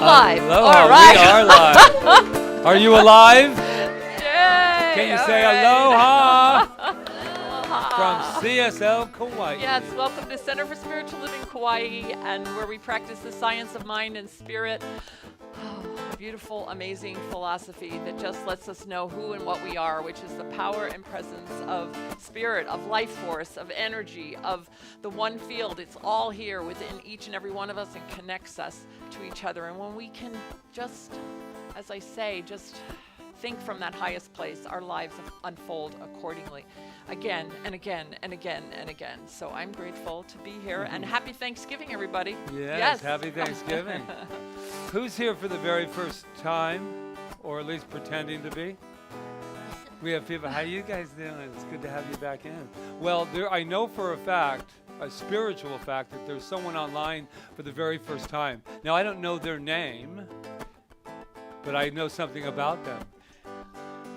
live? Aloha, All right. we are live. Are you alive? Yay! Can you All say right. aloha Aloha. from CSL Kauai? Yes, welcome to Center for Spiritual Living Kauai, and where we practice the science of mind and spirit. A beautiful, amazing philosophy that just lets us know who and what we are, which is the power and presence of spirit, of life force, of energy, of the one field. It's all here within each and every one of us and connects us to each other. And when we can just, as I say, just think from that highest place, our lives unfold accordingly, again and again and again and again. So I'm grateful to be here, and happy Thanksgiving, everybody. Yes, happy Thanksgiving. Who's here for the very first time, or at least pretending to be? We have people. How you guys doing? It's good to have you back in. Well, I know for a fact, a spiritual fact, that there's someone online for the very first time. Now, I don't know their name, but I know something about them.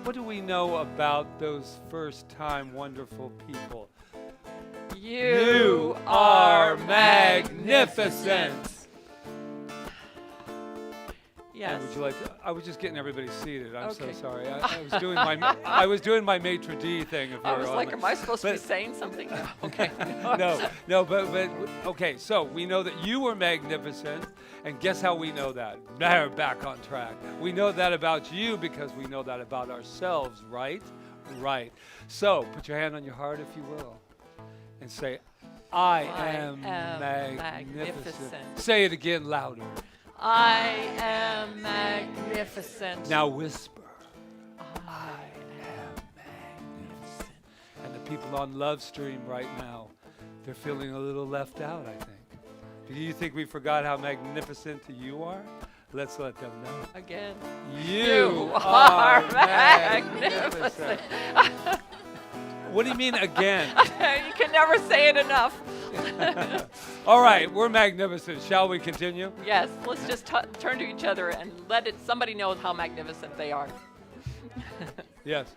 What do we know about those first-time wonderful people? You are magnificent. Yes. Would you like to, I was just getting everybody seated. I'm Okay. so sorry. I was doing my maitre d' thing. If I you're was on like, the- am I supposed to be but- saying something? Okay. No, but okay. So we know that you were magnificent, and guess how we know that? Now back on track. We know that about you because we know that about ourselves, right? Right. So put your hand on your heart, if you will, and say, I am magnificent. Say it again louder. I am magnificent. Now whisper. I am magnificent. And the people on Love Stream right now, they're feeling a little left out, I think. Do you think we forgot how magnificent you are? Let's let them know. Again. You are are magnificent. What do you mean again? You can never say it enough. All right, we're magnificent. Shall we continue? Yes, let's just turn to each other and somebody knows how magnificent they are. Yes.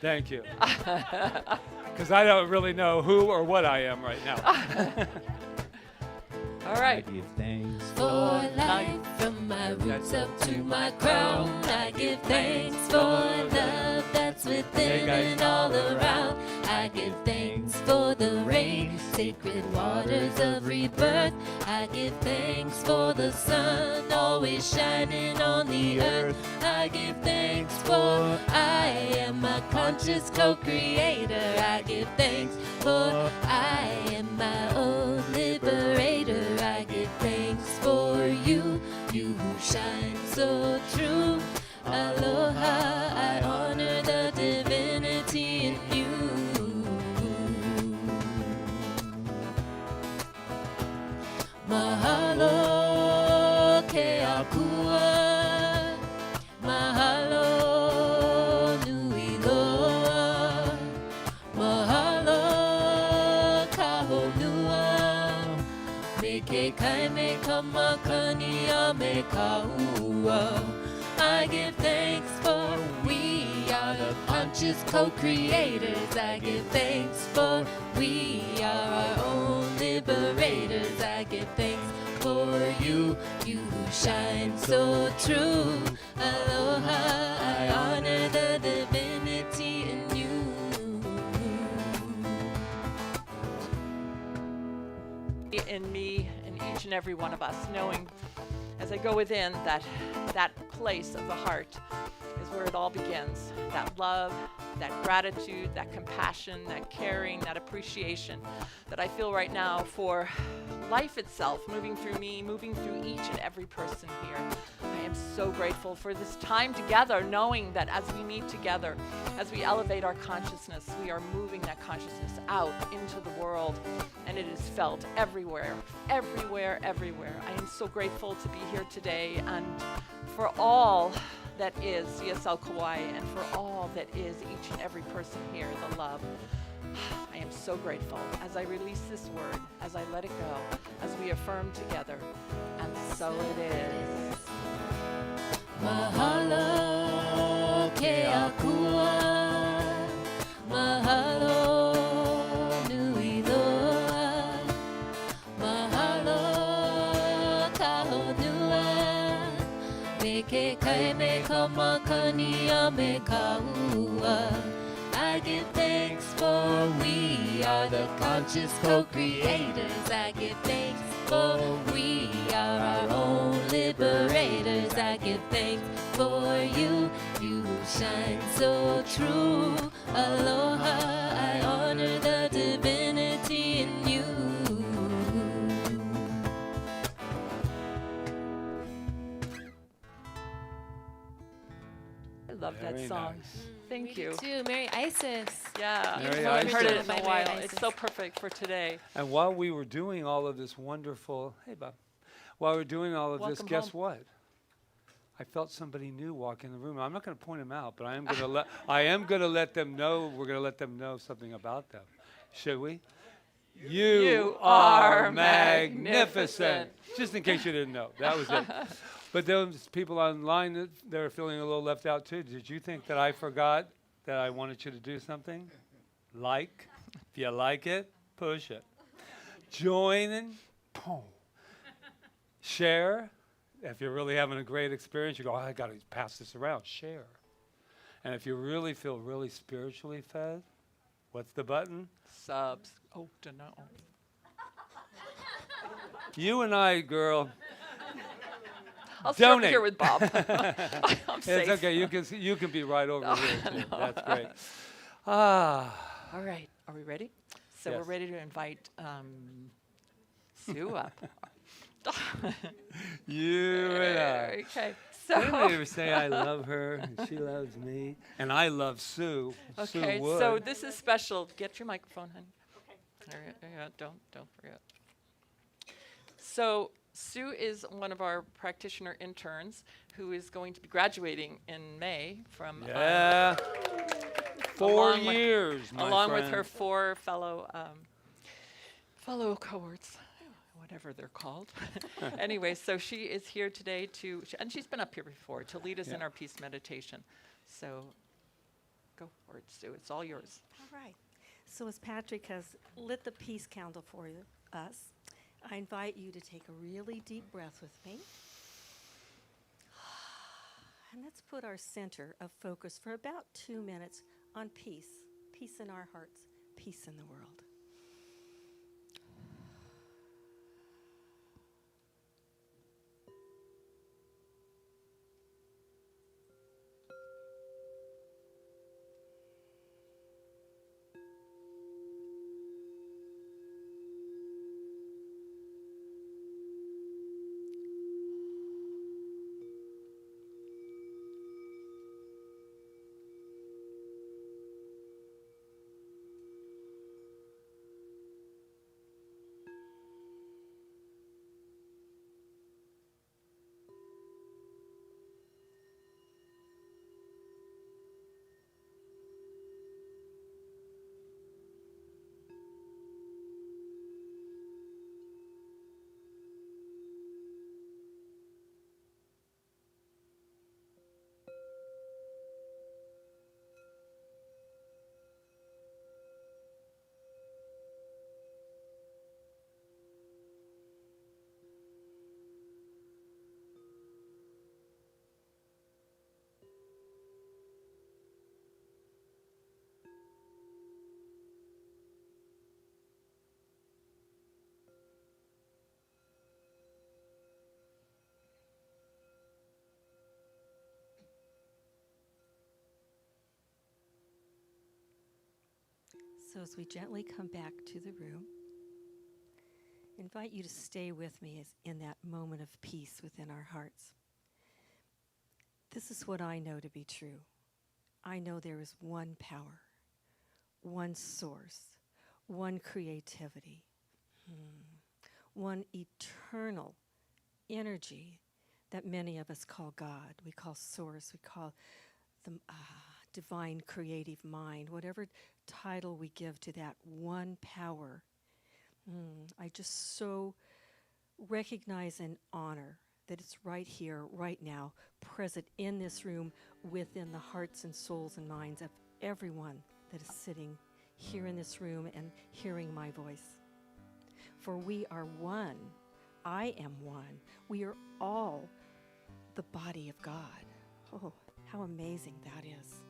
Thank you. Because I don't really know who or what I am right now. All right. I give thanks For life, from my roots up to my crown, I give thanks for love that's within and all around. I give thanks for the rain, sacred waters of rebirth. I give thanks for the sun, always shining on the earth. I give thanks for I am a conscious co-creator. I give thanks for I am my own liberator. I give thanks for you, you who shine so true. Aloha, I honor the divinity in you. Mahalo ke akua, mahalo nui loa, mahalo ka honua, me ke kai me kamakani a me kaua. I give thanks for we are the conscious co-creators. I give thanks for we are our own liberators. I give thanks for you, you who shine so true. Aloha, I honor the divinity in you. In me, in each and every one of us, knowing as I go within that place of the heart is where it all begins. That love, that gratitude, that compassion, that caring, that appreciation that I feel right now for life itself, moving through me, moving through each and every person here. I am so grateful for this time together, knowing that as we meet together, as we elevate our consciousness, we are moving that consciousness out into the world, and it is felt everywhere, everywhere, everywhere. I am so grateful to be here today, and for all that is CSL Kauai, and for all that is each and every person here, the love. I am so grateful as I release this word, as I let it go, as we affirm together, and so it is. Mahalo ke akua, mahalo nui loa, mahalo ka honua, Kauai me kamakani a me kaua. I give thanks for we are the conscious co-creators. I give thanks for we are our own liberators. I give thanks for you, you shine so true. Aloha, I honor the divinity in you. I love Very that song. nice. Thank We you. do too. Merry Isis. Yeah, Mary I haven't heard it Isis. in a By while. Mary It's Isis. so perfect for today. And while we were doing all of this wonderful, hey Bob, while we were doing all of this, Welcome guess home. what? I felt somebody new walk in the room. I'm not going to point them out, but I am going to let them know. We're going to let them know something about them. Should we? You are magnificent. Just in case you didn't know, that was it. But those people online, they're feeling a little left out too. Did you think that I forgot that I wanted you to do something? Like, if you like it, push it. Join and boom. Share. If you're really having a great experience, you go, I got to pass this around. Share. And if you really feel really spiritually fed, what's the button? Subs. Oh, don't know. You and I, girl. I'll start Donate. here with Bob. I'm It's safe. okay. You can be right over here too. No. That's great. Ah. All right. Are we ready? So Yes. we're ready to invite Sue up. You and I. Okay. Didn't I So. ever say I love her and she loves me and I love Sue? Okay. Sue would. So this is special. Get your microphone, honey. Okay. Don't forget. So Sue is one of our practitioner interns who is going to be graduating in May from Yeah. 4 along with- years, my along with friend. her 4 fellow cohorts, whatever they're called. Anyway, so she is here today and she's been up here before to lead us in Yeah. our peace meditation. So go for it, Sue. It's all yours. All right. So as Patrick has lit the peace candle for us, I invite you to take a really deep breath with me. And let's put our center of focus for about 2 minutes on peace. Peace in our hearts, peace in the world. So as we gently come back to the room, invite you to stay with me as in that moment of peace within our hearts. This is what I know to be true. I know there is one power, one source, one creativity, one eternal energy that many of us call God. We call source, we call the divine creative mind, whatever title we give to that one power. I just so recognize and honor that it's right here, right now, present in this room, within the hearts and souls and minds of everyone that is sitting here in this room and hearing my voice. For we are one. I am one. We are all the body of God. Oh, how amazing that is.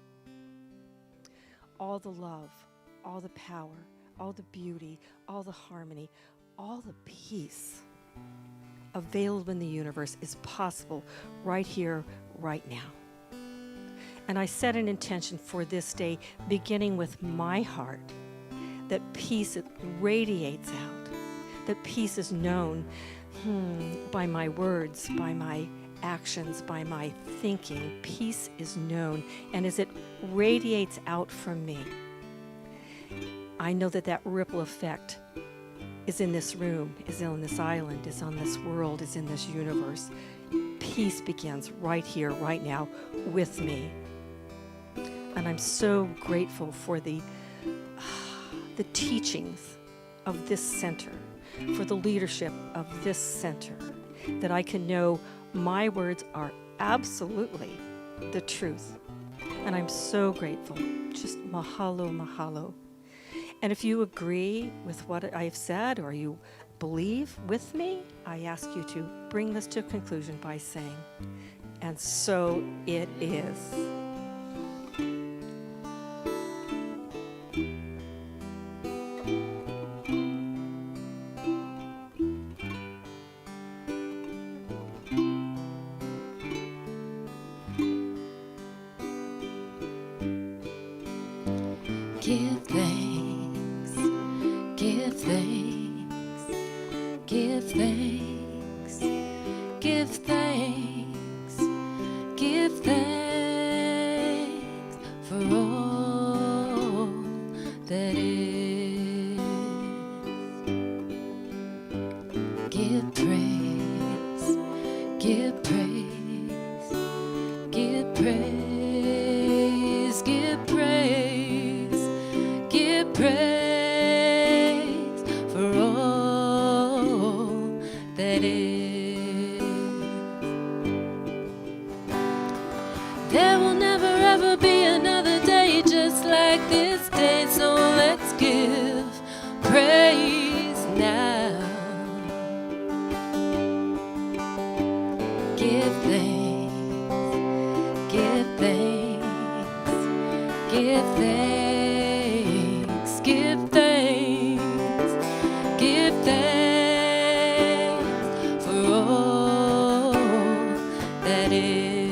All the love, all the power, all the beauty, all the harmony, all the peace available in the universe is possible right here, right now. And I set an intention for this day, beginning with my heart, that peace radiates out, that peace is known by my words, by my actions, by my thinking. Peace is known, and as it radiates out from me, I know that that ripple effect is in this room, is on this island, is on this world, is in this universe. Peace begins right here, right now, with me. And I'm so grateful for the teachings of this center, for the leadership of this center, that I can know my words are absolutely the truth. And I'm so grateful. Just mahalo, mahalo. And if you agree with what I've said, or you believe with me, I ask you to bring this to a conclusion by saying, and so it is. Give thanks, give thanks, give thanks, give thanks, give thanks for all that is. Give praise, give praise, give praise, give praise, give praise for all that is. There will never ever be another day just like this day, so let's give praise now. Give thanks, give thanks, give thanks, give thanks, give thanks for all that is.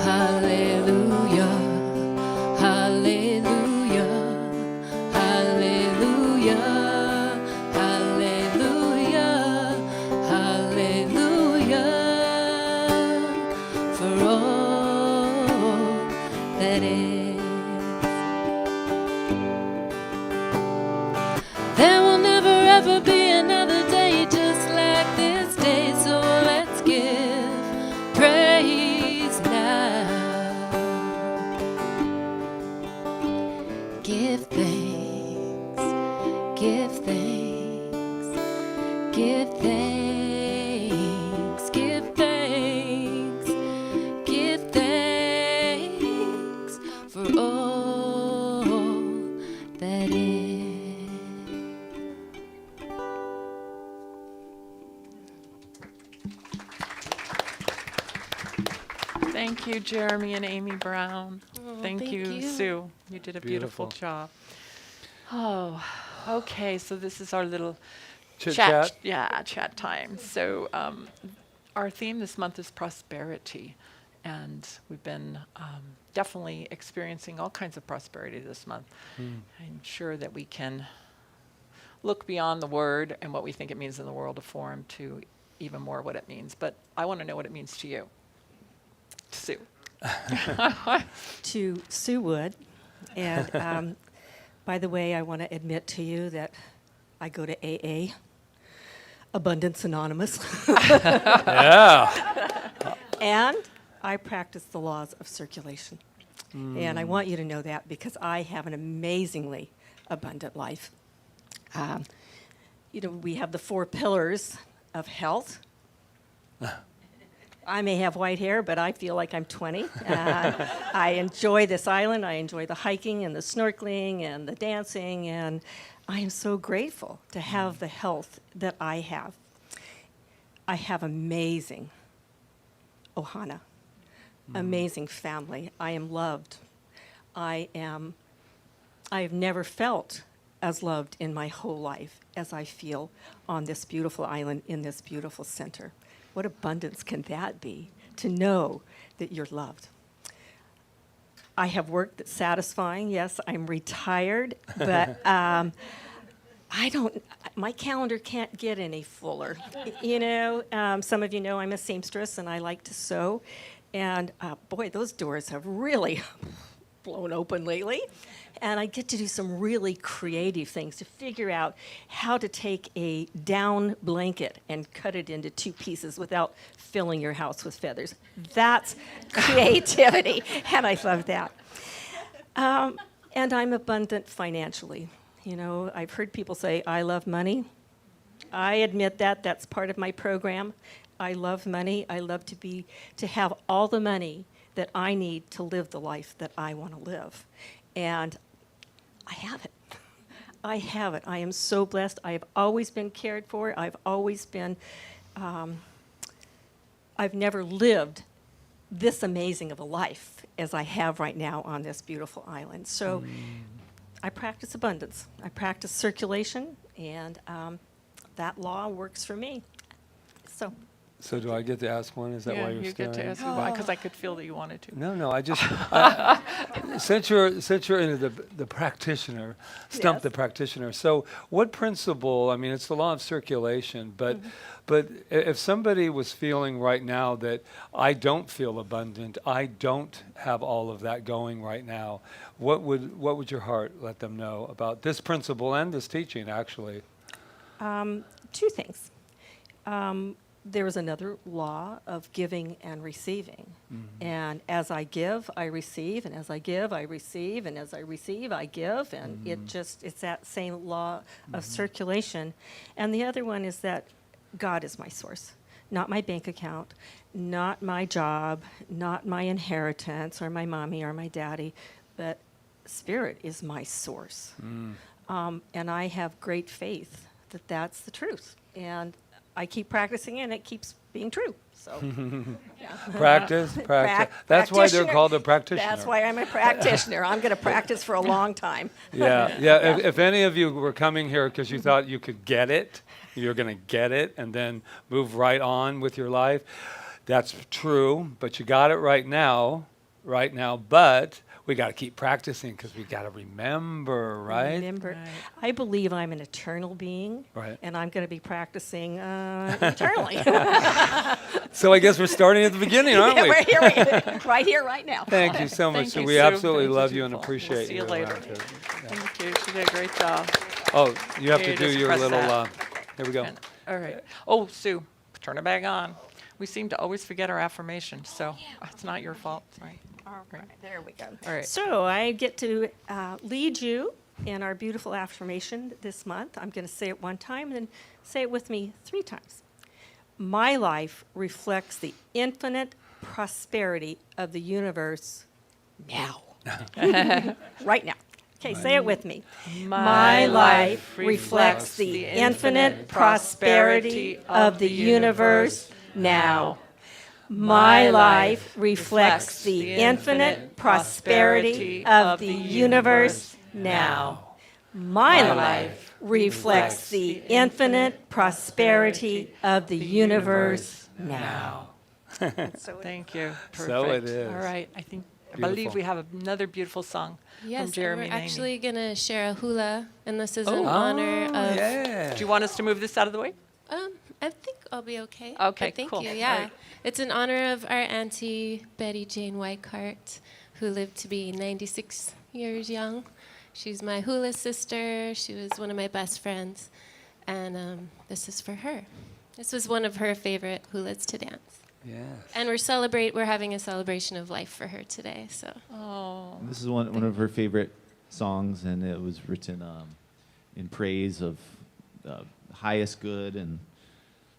Hallelujah, hallelujah, hallelujah, hallelujah, hallelujah for all that is. There will never ever be another day just like this day, so let's give praise now. Give thanks, give thanks, give thanks, give thanks, give thanks for all that is. Thank you, Jeremy and Amy Brown. Thank you, Sue. You did a beautiful Beautiful. job. Oh, okay. So this is our little Chit chat. chat. Yeah, chat time. So our theme this month is prosperity, and we've been definitely experiencing all kinds of prosperity this month. I'm sure that we can look beyond the word and what we think it means in the world of form to even more what it means. But I want to know what it means to you, Sue. To Sue Wood. And by the way, I want to admit to you that I go to AA, Abundance Anonymous, Yeah. and I practice the laws of circulation. And I want you to know that because I have an amazingly abundant life. We have the 4 pillars of health. I may have white hair, but I feel like I'm 20. I enjoy this island. I enjoy the hiking and the snorkeling and the dancing, and I am so grateful to have the health that I have. I have amazing ohana. Amazing family. I am loved. I've never felt as loved in my whole life as I feel on this beautiful island in this beautiful center. What abundance can that be, to know that you're loved? I have work that's satisfying. Yes, I'm retired, but my calendar can't get any fuller. Some of you know I'm a seamstress and I like to sew. And boy, those doors have really blown open lately. And I get to do some really creative things to figure out how to take a down blanket and cut it into 2 pieces without filling your house with feathers. That's creativity, and I love that. And I'm abundant financially. I've heard people say, I love money. I admit that. That's part of my program. I love money. I love to have all the money that I need to live the life that I want to live. And I have it. I have it. I am so blessed. I have always been cared for. I've always been, I've never lived this amazing of a life as I have right now on this beautiful island. So I practice abundance. I practice circulation, and that law works for me. So do I get to ask one? Is that why you're you staring? get to ask why, because I could feel that you wanted to. No, I just since you're into the practitioner, stump Yes. the practitioner. So what principle? I mean, it's the law of circulation, but if somebody was feeling right now that I don't feel abundant, I don't have all of that going right now, what would your heart let them know about this principle and this teaching? Actually, 2 things. There is another law of giving and receiving. And as I give, I receive, and as I give, I receive, and as I receive, I give, and it's that same law of circulation. And the other one is that God is my source, not my bank account, not my job, not my inheritance, or my mommy or my daddy, but Spirit is my source. And I have great faith that that's the truth. And I keep practicing, and it keeps being true. So, practice. That's why they're Practitioner. called a practitioner. That's why I'm a practitioner. I'm going to practice for a long time. Yeah. If any of you were coming here because you thought you could get it, you're going to get it, and then move right on with your life, that's true. But you got it right now. But we got to keep practicing because we got to remember, right? Remember, I believe I'm an eternal being, Right. and I'm going to be practicing eternally. So I guess we're starting at the beginning, aren't we? We're here, right here, right now. Thank you so much. Thank So you, we Sue. absolutely Thank you, love you and Jewel. appreciate We'll see you later. around here. Yeah. Thank you. She did a great job. Oh, you have Here, to do just your press little. that. Here we go. All right. Oh, Sue, turn it back on. We seem to always forget our affirmations, so it's not your fault. Sorry. All right, there we go. All right. So I get to lead you in our beautiful affirmation this month. I'm going to say it one time and then say it with me 3 times. My life reflects the infinite prosperity of the universe now. Right now. Okay, say it with me. My life reflects the infinite prosperity of the universe now. My life reflects the infinite prosperity of the universe now. My life reflects the infinite prosperity of the universe now. Thank you. Perfect. So it is. All right. I Beautiful. believe we have another beautiful song Yes, from and Jeremy we're and Amy. actually going to share a hula, and this is in Oh. honor of... Yeah. Do you want us to move this out of the way? I think I'll be okay. Okay, But thank cool. you, All yeah. right. It's in honor of our auntie, Betty Jane Weichart, who lived to be 96 years young. She's my hula sister. She was one of my best friends. And this is for her. This was one of her favorite hulas to dance. Yes. And we're having a celebration of life for her today. So Oh. This is one of her favorite songs, and it was written in praise of the highest good and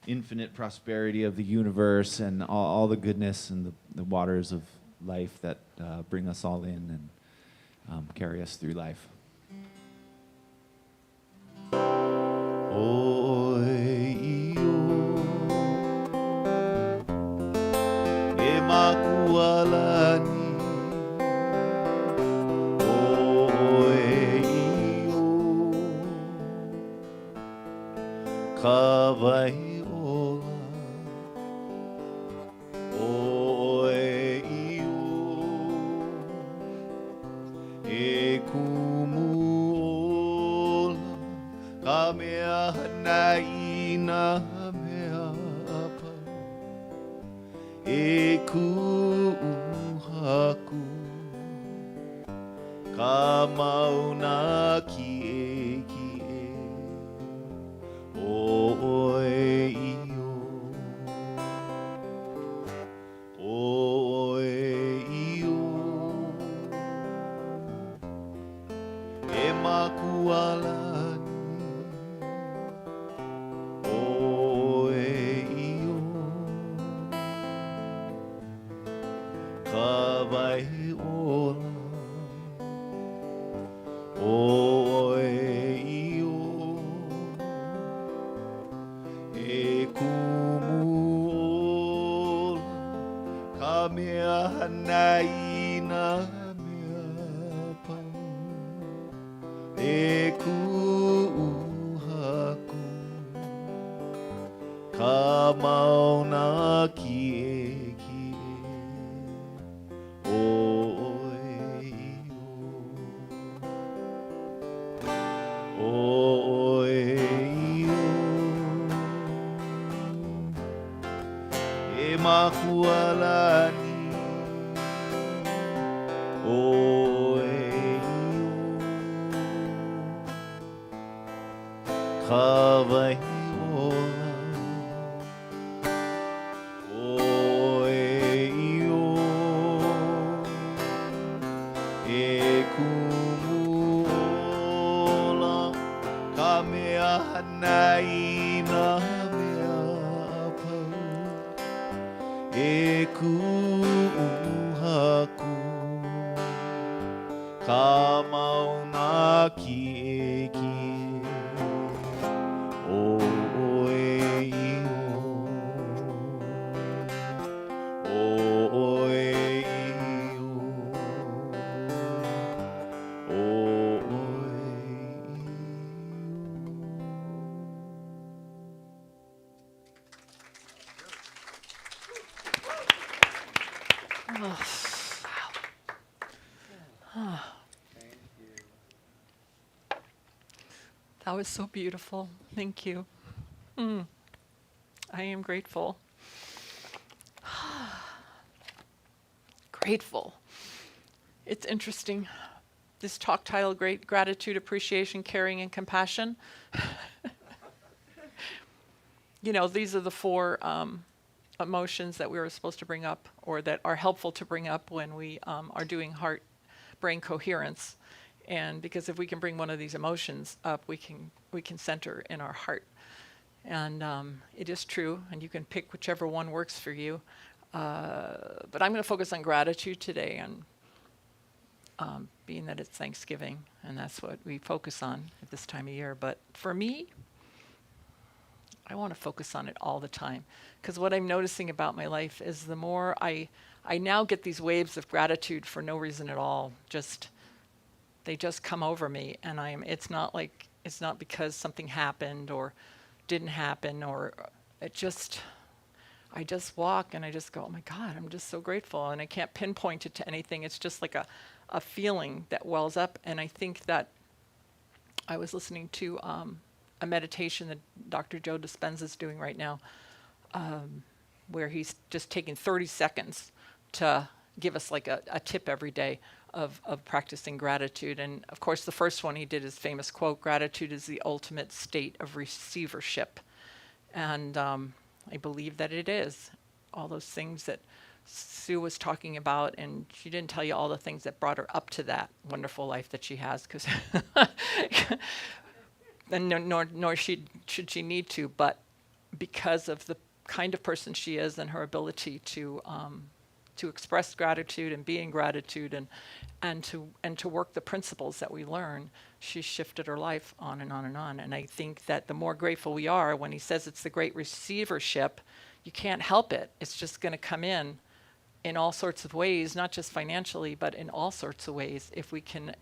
infinite prosperity of the universe and all the goodness and the waters of life that bring us all in and carry us through life. Kaua'i ola oe io e kumu ola ka mea hanai na mea apa e ku'uhaku ka mauna ki e oe io e makualani oe io Kaua'i ola oe io e kumu ola ka mea hanai na mea pau e ku'uhaku ka mauna ki e oe io e makualani oe io Kaua'i ola oe io e kumu ola ka mea hanai na mea pau e ku'uhaku ka mauna ki oe io oe io That was so beautiful. Thank you. I am grateful. Grateful. It's interesting. This talk title, Great Gratitude, Appreciation, Caring, and Compassion. You know, these are the four emotions that we were supposed to bring up, or that are helpful to bring up when we are doing heart-brain coherence. And because if we can bring one of these emotions up, we can center in our heart. And it is true, and you can pick whichever one works for you. But I'm going to focus on gratitude today, and being that it's Thanksgiving, and that's what we focus on at this time of year. But for me, I want to focus on it all the time, because what I'm noticing about my life is the more I now get these waves of gratitude for no reason at all. They just come over me, and it's not because something happened or didn't happen, or I just walk and I just go, oh my God, I'm just so grateful. And I can't pinpoint it to anything. It's just like a feeling that wells up. And I think that I was listening to a meditation that Dr. Joe Dispenza is doing right now, where he's just taking 30 seconds to give us like a tip every day of practicing gratitude. And of course, the first one he did his famous quote, "Gratitude is the ultimate state of receivership." And I believe that it is. All those things that Sue was talking about, and she didn't tell you all the things that brought her up to that wonderful life that she has, because and nor should she need to, but because of the kind of person she is and her ability to express gratitude and be in gratitude and to work the principles that we learn, she's shifted her life on and on and on. And I think that the more grateful we are, when he says it's the great receivership, you can't help it. It's just going to come in all sorts of ways, not just financially, but in all sorts of ways if we can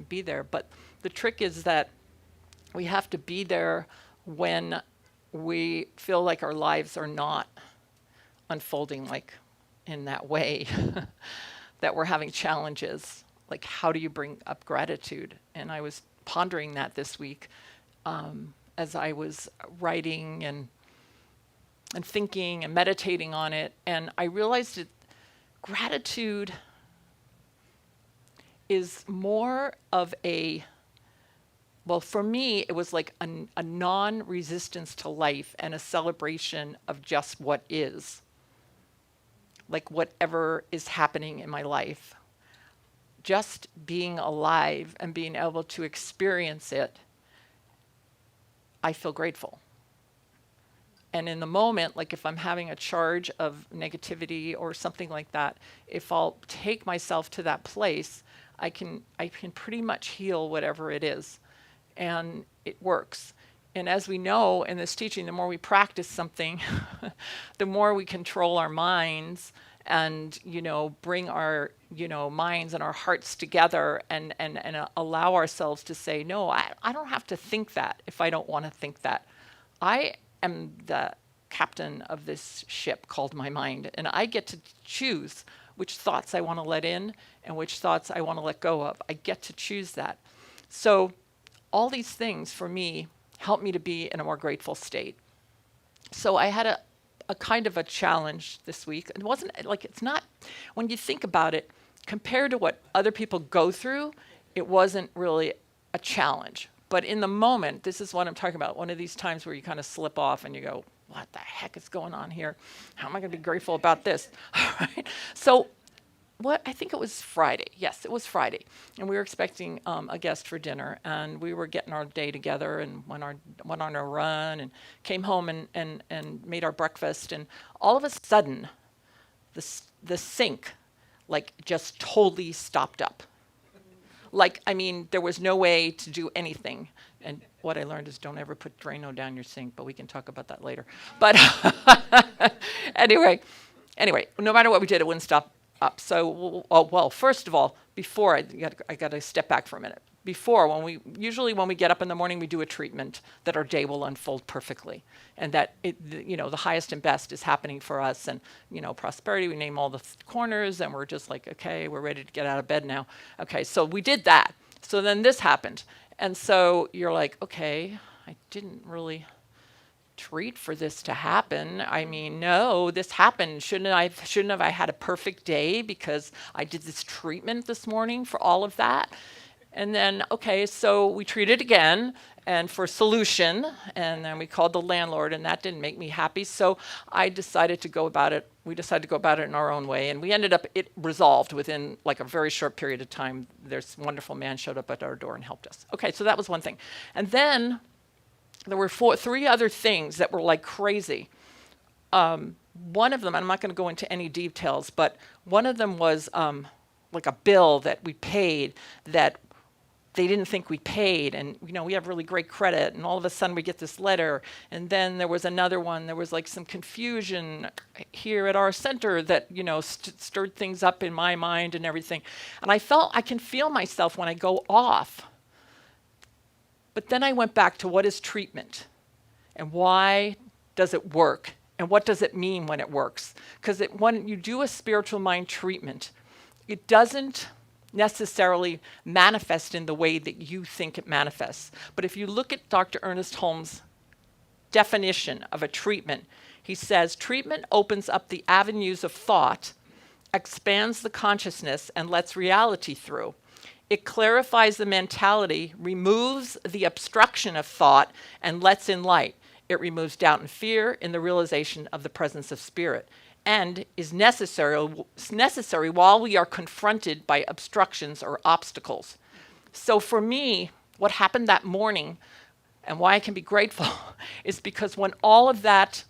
be there. But the trick is that we have to be there when we feel like our lives are not unfolding like in that way, that we're having challenges. Like, how do you bring up gratitude? And I was pondering that this week as I was writing and thinking and meditating on it. And I realized that gratitude is more of a, well, for me, it was like a non-resistance to life and a celebration of just what is. Like whatever is happening in my life. Just being alive and being able to experience it, I feel grateful. And in the moment, like if I'm having a charge of negativity or something like that, if I'll take myself to that place, I can pretty much heal whatever it is. And it works. And as we know in this teaching, the more we practice something, the more we control our minds and, bring our, minds and our hearts together and allow ourselves to say, no, I don't have to think that if I don't want to think that. I am the captain of this ship called my mind, and I get to choose which thoughts I want to let in and which thoughts I want to let go of. I get to choose that. So all these things for me help me to be in a more grateful state. So I had a kind of a challenge this week. It wasn't like, it's not, when you think about it, compared to what other people go through, it wasn't really a challenge. But in the moment, this is what I'm talking about, one of these times where you kind of slip off and you go, what the heck is going on here? How am I going to be grateful about this? All right. So I think it was Friday. Yes, it was Friday. And we were expecting a guest for dinner, and we were getting our day together and went on a run and came home and made our breakfast. And all of a sudden, the sink, like, just totally stopped up. Like, I mean, there was no way to do anything. And what I learned is don't ever put Drano down your sink, but we can talk about that later. But anyway, no matter what we did, it wouldn't stop up. So, well, first of all, before I got to step back for a minute. Before, when we get up in the morning, we do a treatment that our day will unfold perfectly, and that the highest and best is happening for us, and prosperity. We name all the corners, and we're just like, okay, we're ready to get out of bed now. Okay, so we did that. So then this happened, and so you're like, okay, I didn't really treat for this to happen. I mean, no, this happened. Shouldn't have I had a perfect day because I did this treatment this morning for all of that? And then, okay, so we treated again and for solution, and then we called the landlord, and that didn't make me happy. So we decided to go about it in our own way, and we ended up, it resolved within like a very short period of time. This wonderful man showed up at our door and helped us. Okay, so that was one thing. And then there were three other things that were like crazy. One of them, I'm not going to go into any details, but one of them was like a bill that we paid that they didn't think we paid, and we have really great credit, and all of a sudden we get this letter. And then there was another one, there was like some confusion here at our center that stirred things up in my mind and everything. And I can feel myself when I go off. But then I went back to what is treatment, and why does it work, and what does it mean when it works? Because when you do a spiritual mind treatment, it doesn't necessarily manifest in the way that you think it manifests. But if you look at Dr. Ernest Holmes' definition of a treatment, he says, treatment opens up the avenues of thought, expands the consciousness, and lets reality through. It clarifies the mentality, removes the obstruction of thought, and lets in light. It removes doubt and fear in the realization of the presence of spirit, and is necessary while we are confronted by obstructions or obstacles. So for me, what happened that morning and why I can be grateful is because when all of that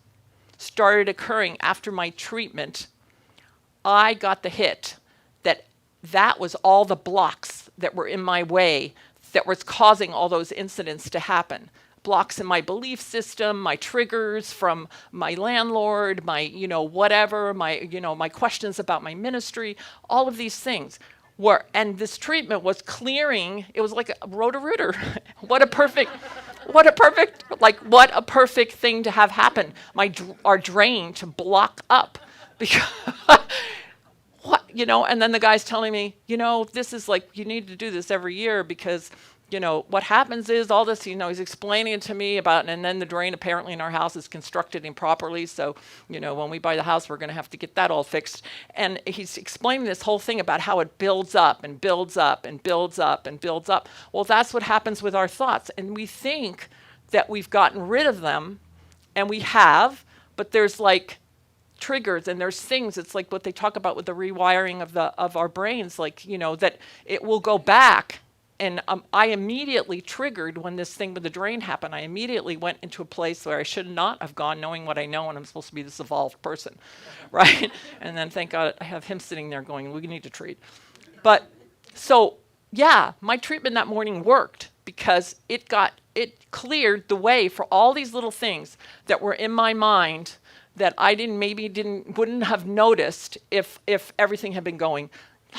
started occurring after my treatment, I got the hit that was all the blocks that were in my way that was causing all those incidents to happen. Blocks in my belief system, my triggers from my landlord, my, whatever, my questions about my ministry, all of these things and this treatment was clearing. It was like a Roto-Rooter. What a perfect what a perfect thing to have happen. Our drain to block up. Because, what, and then the guy's telling me, this is like, you need to do this every year because, what happens is all this, he's explaining it to me about, and then the drain apparently in our house is constructed improperly. So, when we buy the house, we're going to have to get that all fixed. And he's explaining this whole thing about how it builds up and builds up and builds up and builds up. Well, that's what happens with our thoughts. And we think that we've gotten rid of them, and we have, but there's like triggers and there's things. It's like what they talk about with the rewiring of our brains, like, that it will go back. And I immediately triggered when this thing with the drain happened. I immediately went into a place where I should not have gone, knowing what I know, and I'm supposed to be this evolved person, right? And then thank God I have him sitting there going, we need to treat. But so, yeah, my treatment that morning worked because it cleared the way for all these little things that were in my mind that I wouldn't have noticed if everything had been going.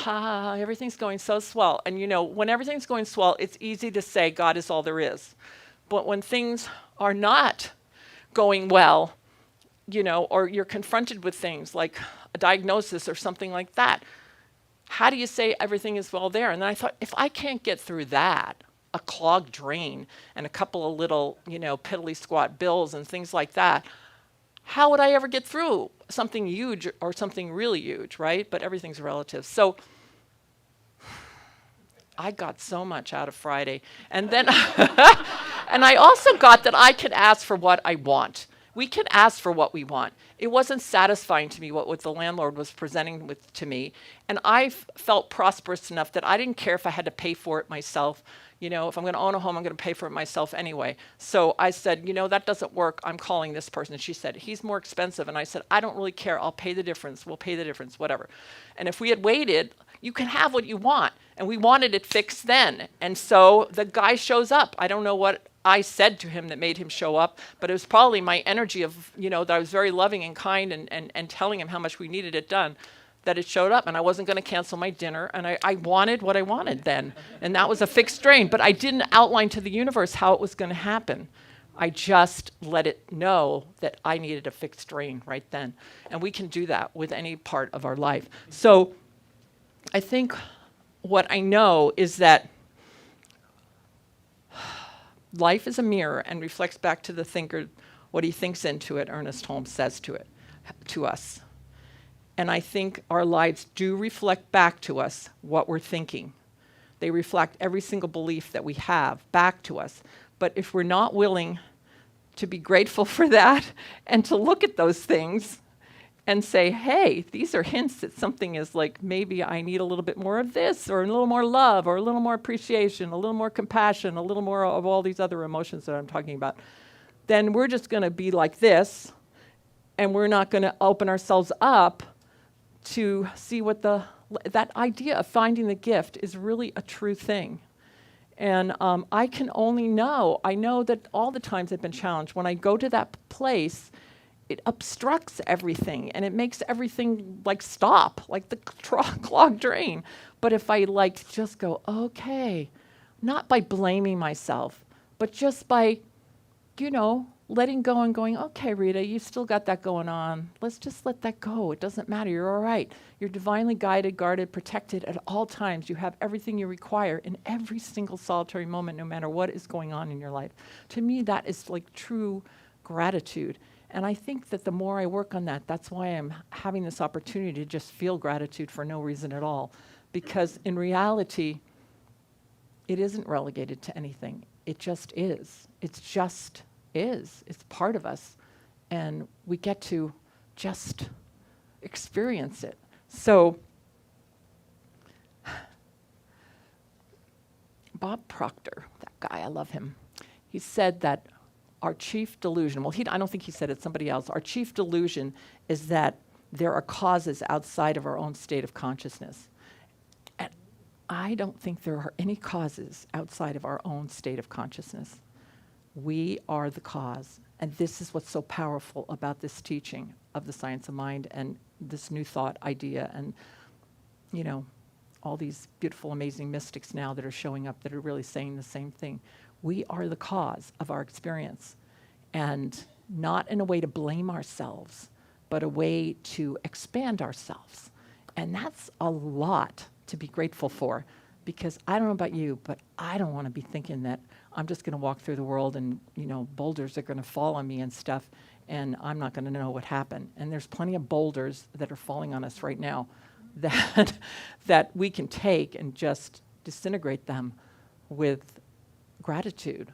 Everything's going so swell. And when everything's going swell, it's easy to say God is all there is. But when things are not going well, or you're confronted with things like a diagnosis or something like that, how do you say everything is well there? And then I thought, if I can't get through that, a clogged drain and a couple of little, piddly squat bills and things like that, how would I ever get through something huge or something really huge, right? But everything's relative. So I got so much out of Friday. And then, and I also got that I can ask for what I want. We can ask for what we want. It wasn't satisfying to me what the landlord was presenting to me. And I felt prosperous enough that I didn't care if I had to pay for it myself. If I'm going to own a home, I'm going to pay for it myself anyway. So I said, that doesn't work. I'm calling this person. And she said, he's more expensive. And I said, I don't really care. I'll pay the difference. We'll pay the difference, whatever. And if we had waited, you can have what you want. And we wanted it fixed then. And so the guy shows up. I don't know what I said to him that made him show up, but it was probably my energy of, that I was very loving and kind and telling him how much we needed it done, that it showed up. And I wasn't going to cancel my dinner. And I wanted what I wanted then. And that was a fixed drain. But I didn't outline to the universe how it was going to happen. I just let it know that I needed a fixed drain right then. And we can do that with any part of our life. So I think what I know is that life is a mirror and reflects back to the thinker what he thinks into it, Ernest Holmes says to us. And I think our lives do reflect back to us what we're thinking. They reflect every single belief that we have back to us. But if we're not willing to be grateful for that and to look at those things and say, hey, these are hints that something is like, maybe I need a little bit more of this, or a little more love, or a little more appreciation, a little more compassion, a little more of all these other emotions that I'm talking about, then we're just going to be like this, and we're not going to open ourselves up to see what that idea of finding the gift is really a true thing. And I can only I know that all the times I've been challenged, when I go to that place, it obstructs everything and it makes everything like stop, like the clogged drain. But if I just go, okay, not by blaming myself, but just by, letting go and going, okay, Rita, you still got that going on. Let's just let that go. It doesn't matter. You're all right. You're divinely guided, guarded, protected at all times. You have everything you require in every single solitary moment, no matter what is going on in your life. To me, that is like true gratitude. And I think that the more I work on that, that's why I'm having this opportunity to just feel gratitude for no reason at all. Because in reality, it isn't relegated to anything. It just is. It's just is. It's part of us. And we get to just experience it. So Bob Proctor, that guy, I love him. He said that our chief delusion, I don't think he said it, somebody else, our chief delusion is that there are causes outside of our own state of consciousness. And I don't think there are any causes outside of our own state of consciousness. We are the cause. And this is what's so powerful about this teaching of the science of mind and this new thought idea and, all these beautiful, amazing mystics now that are showing up that are really saying the same thing. we are the cause of our experience. And not in a way to blame ourselves, but a way to expand ourselves. And that's a lot to be grateful for, because I don't know about you, but I don't want to be thinking that I'm just going to walk through the world and, boulders are going to fall on me and stuff, and I'm not going to know what happened. And there's plenty of boulders that are falling on us right now that we can take and just disintegrate them with gratitude,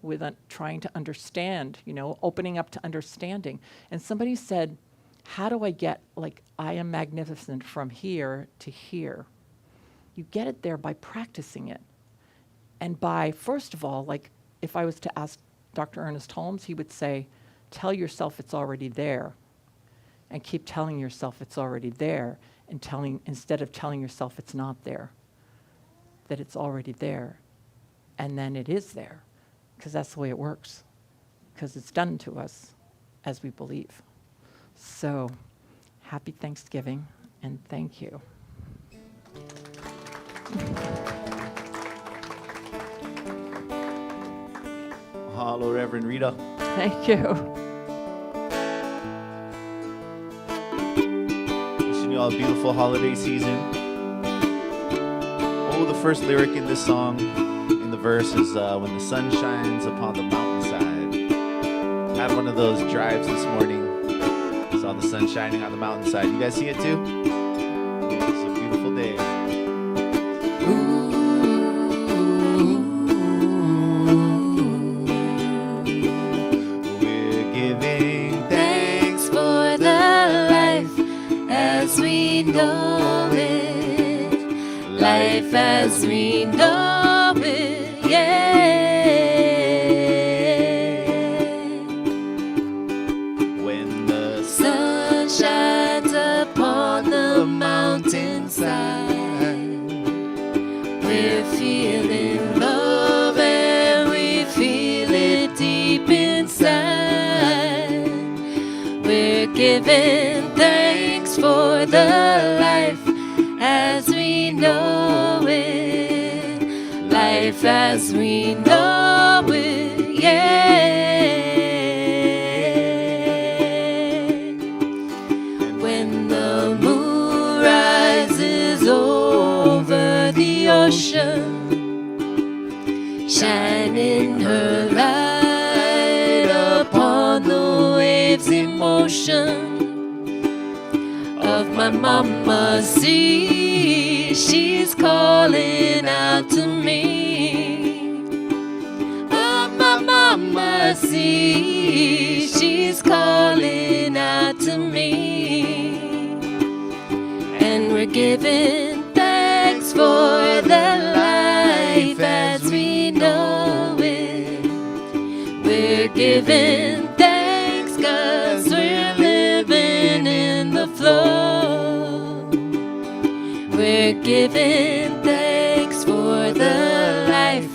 with trying to understand, opening up to understanding. And somebody said, how do I get, I am magnificent from here to here? You get it there by practicing it. And by, first of all, if I was to ask Dr. Ernest Holmes, he would say, tell yourself it's already there. And keep telling yourself it's already there, and instead of telling yourself it's not there, that it's already there. And then it is there. Because that's the way it works, because it's done to us as we believe. So, happy Thanksgiving, and thank you. Hello, Reverend Rita. Thank you. Wishing you all a beautiful holiday season. Oh, the first lyric in this song, in the verse, is when the sun shines upon the mountainside. Had one of those drives this morning. Saw the sun shining on the mountainside. You guys see it too? It's a beautiful day. We're giving Thanks for the life as we know it. Life as we know it, yeah. when the Sun shines upon the mountainside. We're feeling love and we feel it deep inside. We're giving thanks for the life as we know it. Life as we know it, yeah. When the moon rises over the ocean, shining her light upon the waves in motion of my mama sea, she's calling out to me. Of my mama sea, she's calling out to me. And we're giving thanks for the life as we know it. We're giving thanks 'cause we're living in the flow. We're giving thanks for the life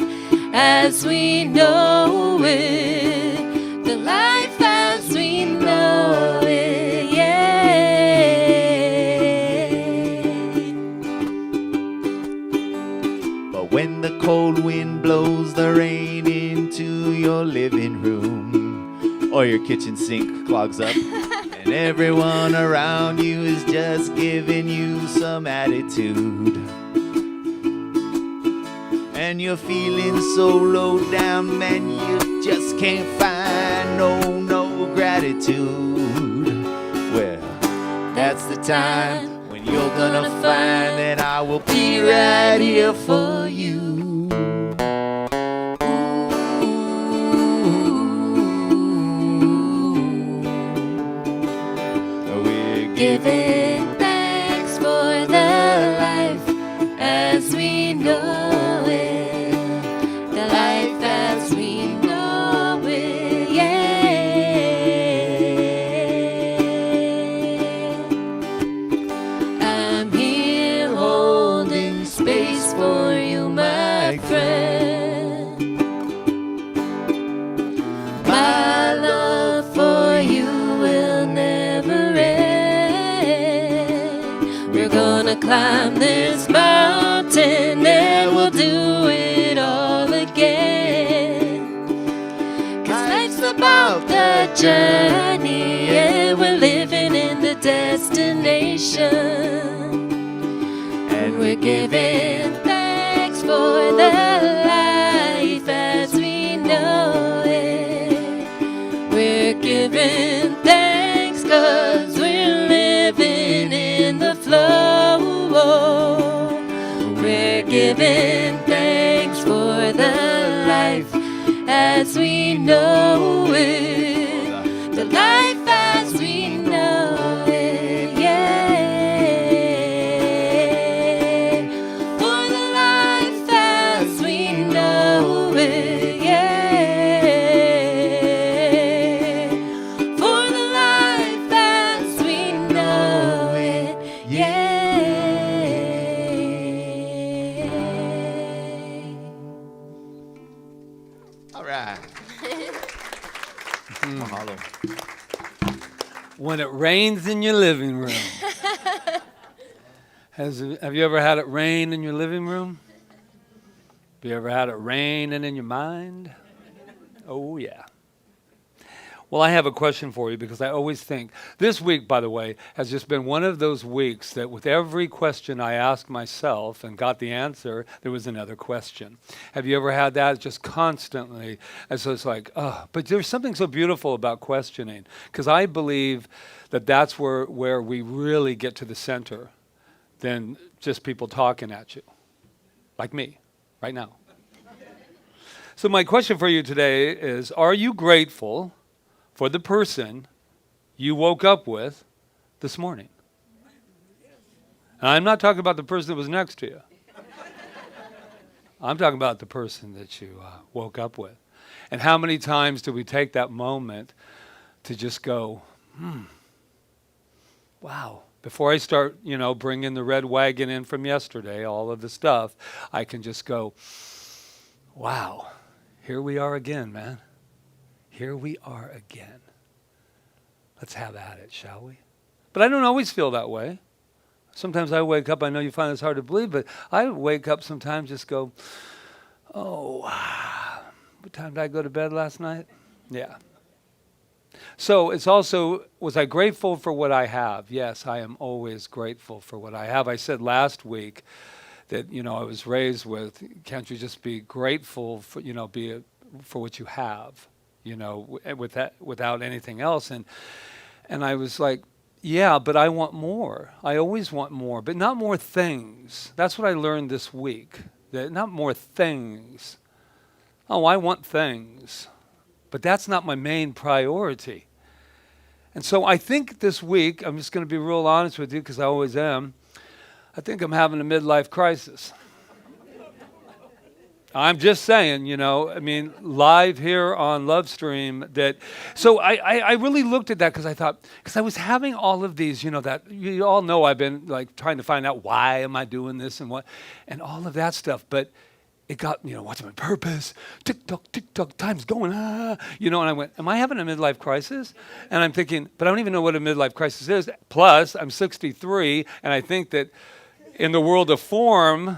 as we know it. The life as we know it, yeah. But when the cold wind blows the rain into your living room, or your kitchen sink clogs up, and everyone around you is just giving you some attitude, and you're feeling so low down, man, you just can't find no gratitude. Well, that's the time when you're gonna find that I will be right here for you. We're Giving thanks for the life as we know it. The life as we know it, yeah. I'm here holding space for you, my friend. My love for you will never end. We're gonna climb this mountain and we'll do it all again. about the journey, and we're living in the destination. And we're giving thanks for the life as we know it. We're giving thanks 'cause we're living in the flow. We're giving thanks for the life as we know it. The life as we know it, yeah. For the life as we know it, yeah. For the life as we know it, yeah. All right. Mahalo. When it rains in your living room. Have you ever had it rain in your living room? Have you ever had it raining in your mind? Oh, yeah. Well, I have a question for you because I always think, this week, by the way, has just been one of those weeks that with every question I asked myself and got the answer, there was another question. Have you ever had that just constantly? And so it's like, oh, but there's something so beautiful about questioning because I believe that that's where we really get to the center than just people talking at you, like me, right now. So my question for you today is, are you grateful for the person you woke up with this morning? And I'm not talking about the person that was next to you. I'm talking about the person that you woke up with. And how many times do we take that moment to just go, wow. Before I start, bringing the red wagon in from yesterday, all of the stuff, I can just go, wow, here we are again, man. Here we are again. Let's have at it, shall we? But I don't always feel that way. Sometimes I wake up, I know you find this hard to believe, but I wake up sometimes just go, oh, what time did I go to bed last night? Yeah. So it's also, was I grateful for what I have? Yes, I am always grateful for what I have. I said last week that, I was raised with, can't you just be grateful for, for what you have, without anything else. And I was like, yeah, but I want more. I always want more, but not more things. That's what I learned this week, that not more things. Oh, I want things, but that's not my main priority. And so I think this week, I'm just going to be real honest with you because I always am, I think I'm having a midlife crisis. I'm just saying, live here on Love Stream that, so I really looked at that because I thought, because I was having all of these, that you all know I've been like trying to find out why am I doing this and what, and all of that stuff. But it got, what's my purpose? Tick-tock, time's going, and I went, am I having a midlife crisis? And I'm thinking, but I don't even know what a midlife crisis is. Plus, I'm 63, and I think that in the world of form,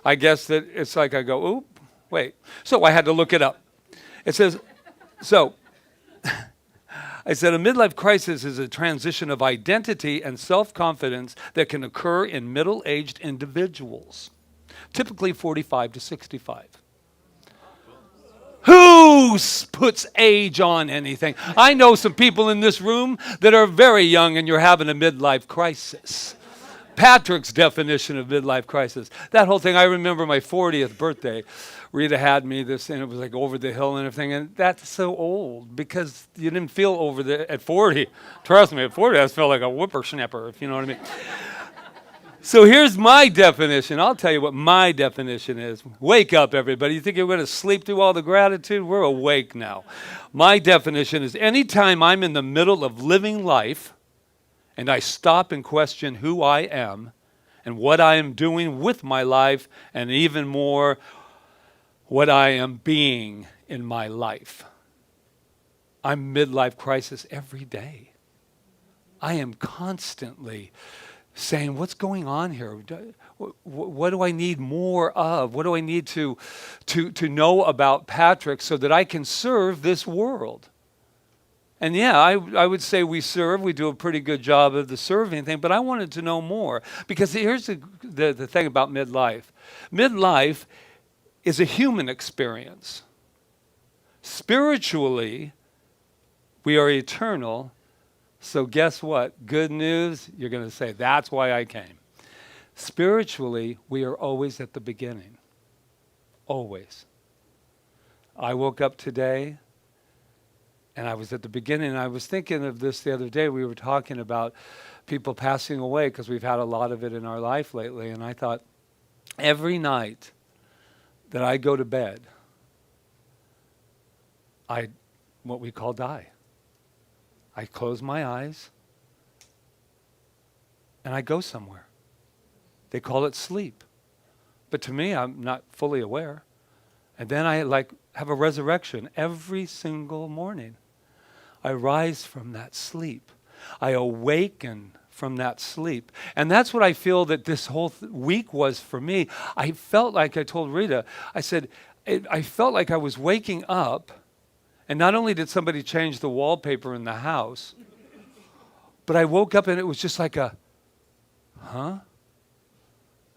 I guess that it's like I go, oop, wait. So I had to look it up. It says, I said, a midlife crisis is a transition of identity and self-confidence that can occur in middle-aged individuals, typically 45 to 65. Who puts age on anything? I know some people in this room that are very young and you're having a midlife crisis. Patrick's definition of midlife crisis. That whole thing, I remember my 40th birthday. Rita had me this, and it was like over the hill and everything, and that's so old because you didn't feel at 40. Trust me, at 40, I just felt like a whippersnapper, if you know what I mean. So here's my definition. I'll tell you what my definition is. Wake up, everybody. You think you're going to sleep through all the gratitude? We're awake now. My definition is anytime I'm in the middle of living life and I stop and question who I am and what I am doing with my life and even more what I am being in my life. I'm midlife crisis every day. I am constantly saying, what's going on here? What do I need more of? What do I need to know about Patrick so that I can serve this world? And yeah, I would say we serve. We do a pretty good job of the serving thing, but I wanted to know more. Because here's the thing about midlife. Midlife is a human experience. Spiritually, we are eternal. So guess what? Good news, you're going to say, that's why I came. Spiritually, we are always at the beginning. Always. I woke up today, and I was at the beginning. I was thinking of this the other day. We were talking about people passing away because we've had a lot of it in our life lately. And I thought, every night that I go to bed, I, what we call die. I close my eyes, and I go somewhere. They call it sleep. But to me, I'm not fully aware. And then I have a resurrection every single morning. I rise from that sleep. I awaken from that sleep. And that's what I feel that this whole week was for me. I felt like I told Rita, I said, I felt like I was waking up, and not only did somebody change the wallpaper in the house, but I woke up and it was just like a, huh?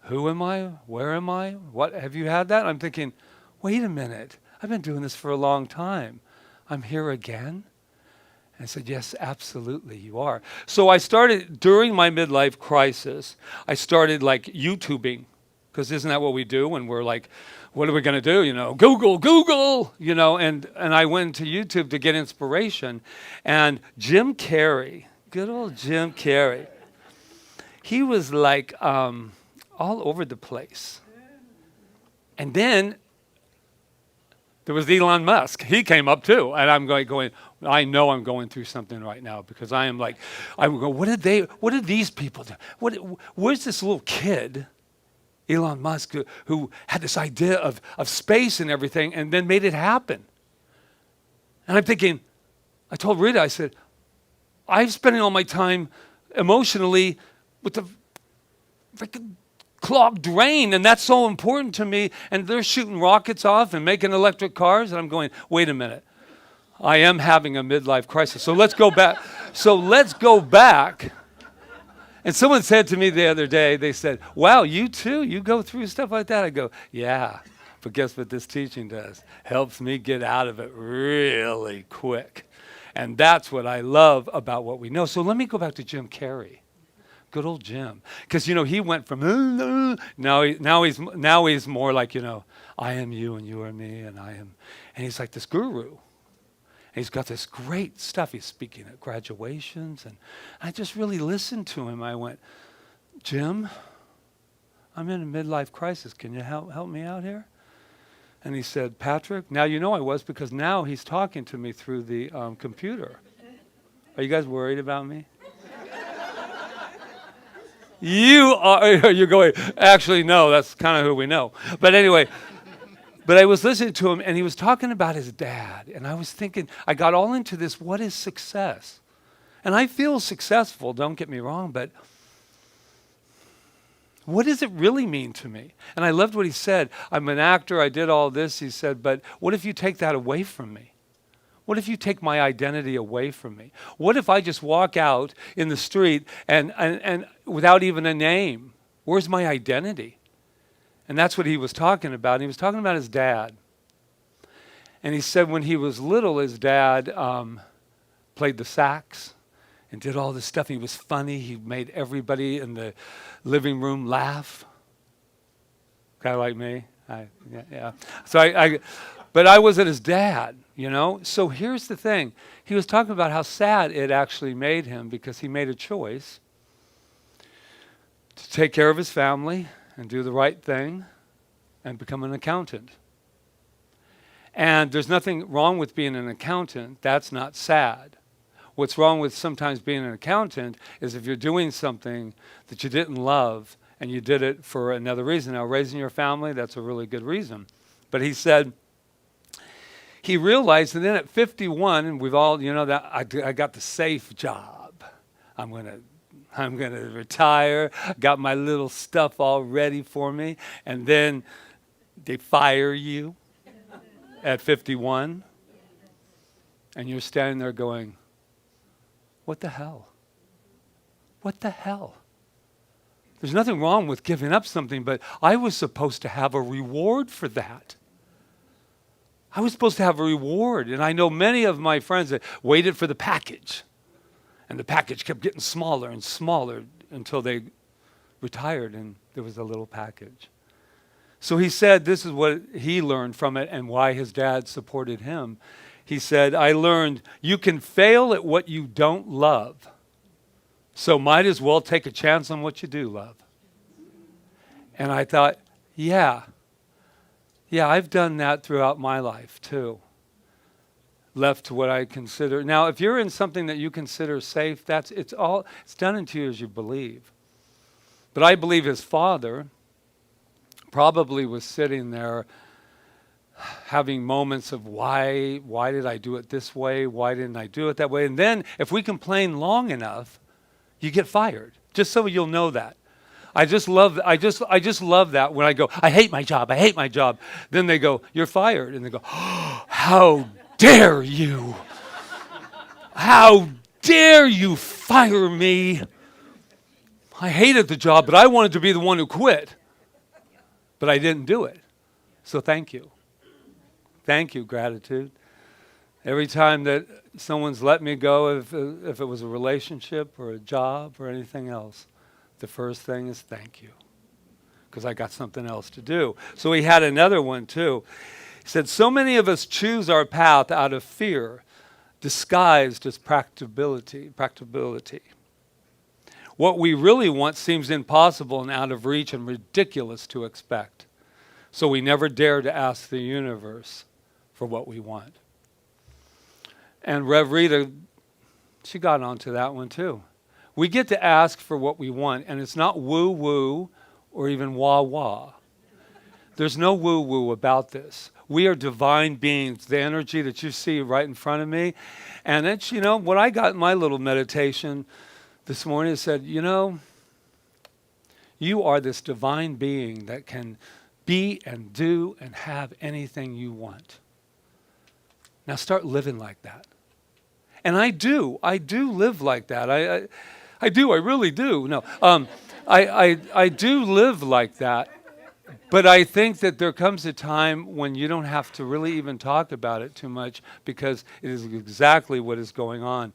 Who am I? Where am I? What, have you had that? I'm thinking, wait a minute. I've been doing this for a long time. I'm here again? And I said, yes, absolutely, you are. So I started, during my midlife crisis, I started YouTubing, because isn't that what we do when we're like, what are we going to do? Google, and I went to YouTube to get inspiration. And Jim Carrey, good old Jim Carrey, he was all over the place. And then there was Elon Musk. He came up too. And I'm going, I know I'm going through something right now, because I'm going, what did these people do? Where's this little kid, Elon Musk, who had this idea of space and everything and then made it happen? And I'm thinking, I told Rita, I said, I'm spending all my time emotionally with the freaking clogged drain, and that's so important to me, and they're shooting rockets off and making electric cars, and I'm going, wait a minute. I am having a midlife crisis. So let's go back. And someone said to me the other day, they said, wow, you too? You go through stuff like that? I go, yeah. But guess what this teaching does? Helps me get out of it really quick. And that's what I love about what we know. So let me go back to Jim Carrey. Good old Jim. Because, he went from, now he's more like, I am you and you are me and I am. And he's like this guru. And he's got this great stuff. He's speaking at graduations. And I just really listened to him. I went, Jim, I'm in a midlife crisis. Can you help me out here? And he said, Patrick, now you know I was, because now he's talking to me through the computer. Are you guys worried about me? You're going, actually, no, that's kind of who we know. But anyway, but I was listening to him, and he was talking about his dad. And I was thinking, I got all into this, what is success? And I feel successful, don't get me wrong, but what does it really mean to me? And I loved what he said. I'm an actor, I did all this, he said, but what if you take that away from me? What if you take my identity away from me? What if I just walk out in the street and without even a name? Where's my identity? And that's what he was talking about. And he was talking about his dad. And he said when he was little, his dad played the sax and did all this stuff. He was funny. He made everybody in the living room laugh. Kind of like me. Yeah. So but I wasn't his dad, So here's the thing. He was talking about how sad it actually made him, because he made a choice to take care of his family and do the right thing and become an accountant. And there's nothing wrong with being an accountant. That's not sad. What's wrong with sometimes being an accountant is if you're doing something that you didn't love and you did it for another reason. Now, raising your family, that's a really good reason. But he said, he realized, and then at 51, and we've all, that I got the safe job. I'm gonna retire. Got my little stuff all ready for me, and then they fire you at 51, and you're standing there going, What the hell? What the hell? There's nothing wrong with giving up something, but I was supposed to have a reward for that. I was supposed to have a reward. And I know many of my friends that waited for the package. And the package kept getting smaller and smaller until they retired and there was a little package. So he said this is what he learned from it and why his dad supported him. He said, I learned you can fail at what you don't love. So might as well take a chance on what you do love. And I thought, yeah, I've done that throughout my life too. Left to what I consider. Now, if you're in something that you consider safe, it's done into you as you believe. But I believe his father probably was sitting there having moments of why did I do it this way? Why didn't I do it that way? And then if we complain long enough, you get fired. Just so you'll know that. I just love that when I go, I hate my job. Then they go, you're fired. And they go, oh, how dare you? How dare you fire me? I hated the job, but I wanted to be the one who quit. But I didn't do it. So thank you. Thank you, gratitude. Every time that someone's let me go, if it was a relationship or a job or anything else, the first thing is thank you, because I got something else to do. So he had another one too. He said, so many of us choose our path out of fear, disguised as practicability. What we really want seems impossible and out of reach and ridiculous to expect. So we never dare to ask the universe for what we want. And Rev Rita, she got onto that one too. We get to ask for what we want, and it's not woo-woo or even wah-wah. There's no woo-woo about this. We are divine beings, the energy that you see right in front of me. And it's, what I got in my little meditation this morning, it said, you are this divine being that can be and do and have anything you want. Now start living like that. And I do live like that. I really do. No, I do live like that. But I think that there comes a time when you don't have to really even talk about it too much, because it is exactly what is going on.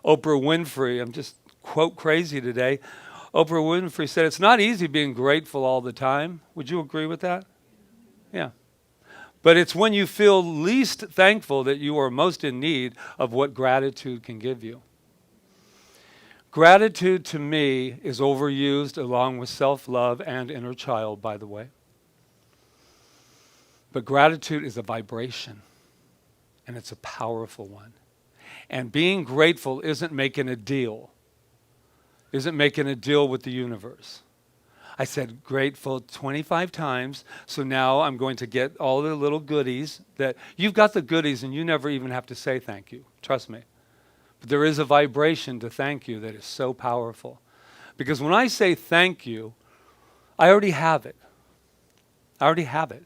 Oprah Winfrey, I'm just quote crazy today. Oprah Winfrey said, it's not easy being grateful all the time. Would you agree with that? Yeah. But it's when you feel least thankful that you are most in need of what gratitude can give you. Gratitude to me is overused along with self-love and inner child, by the way. But gratitude is a vibration, and it's a powerful one. And being grateful isn't making a deal. Isn't making a deal with the universe. I said grateful 25 times, so now I'm going to get all the little goodies that you've got the goodies and you never even have to say thank you. Trust me. But there is a vibration to thank you that is so powerful. Because when I say thank you, I already have it. I already have it.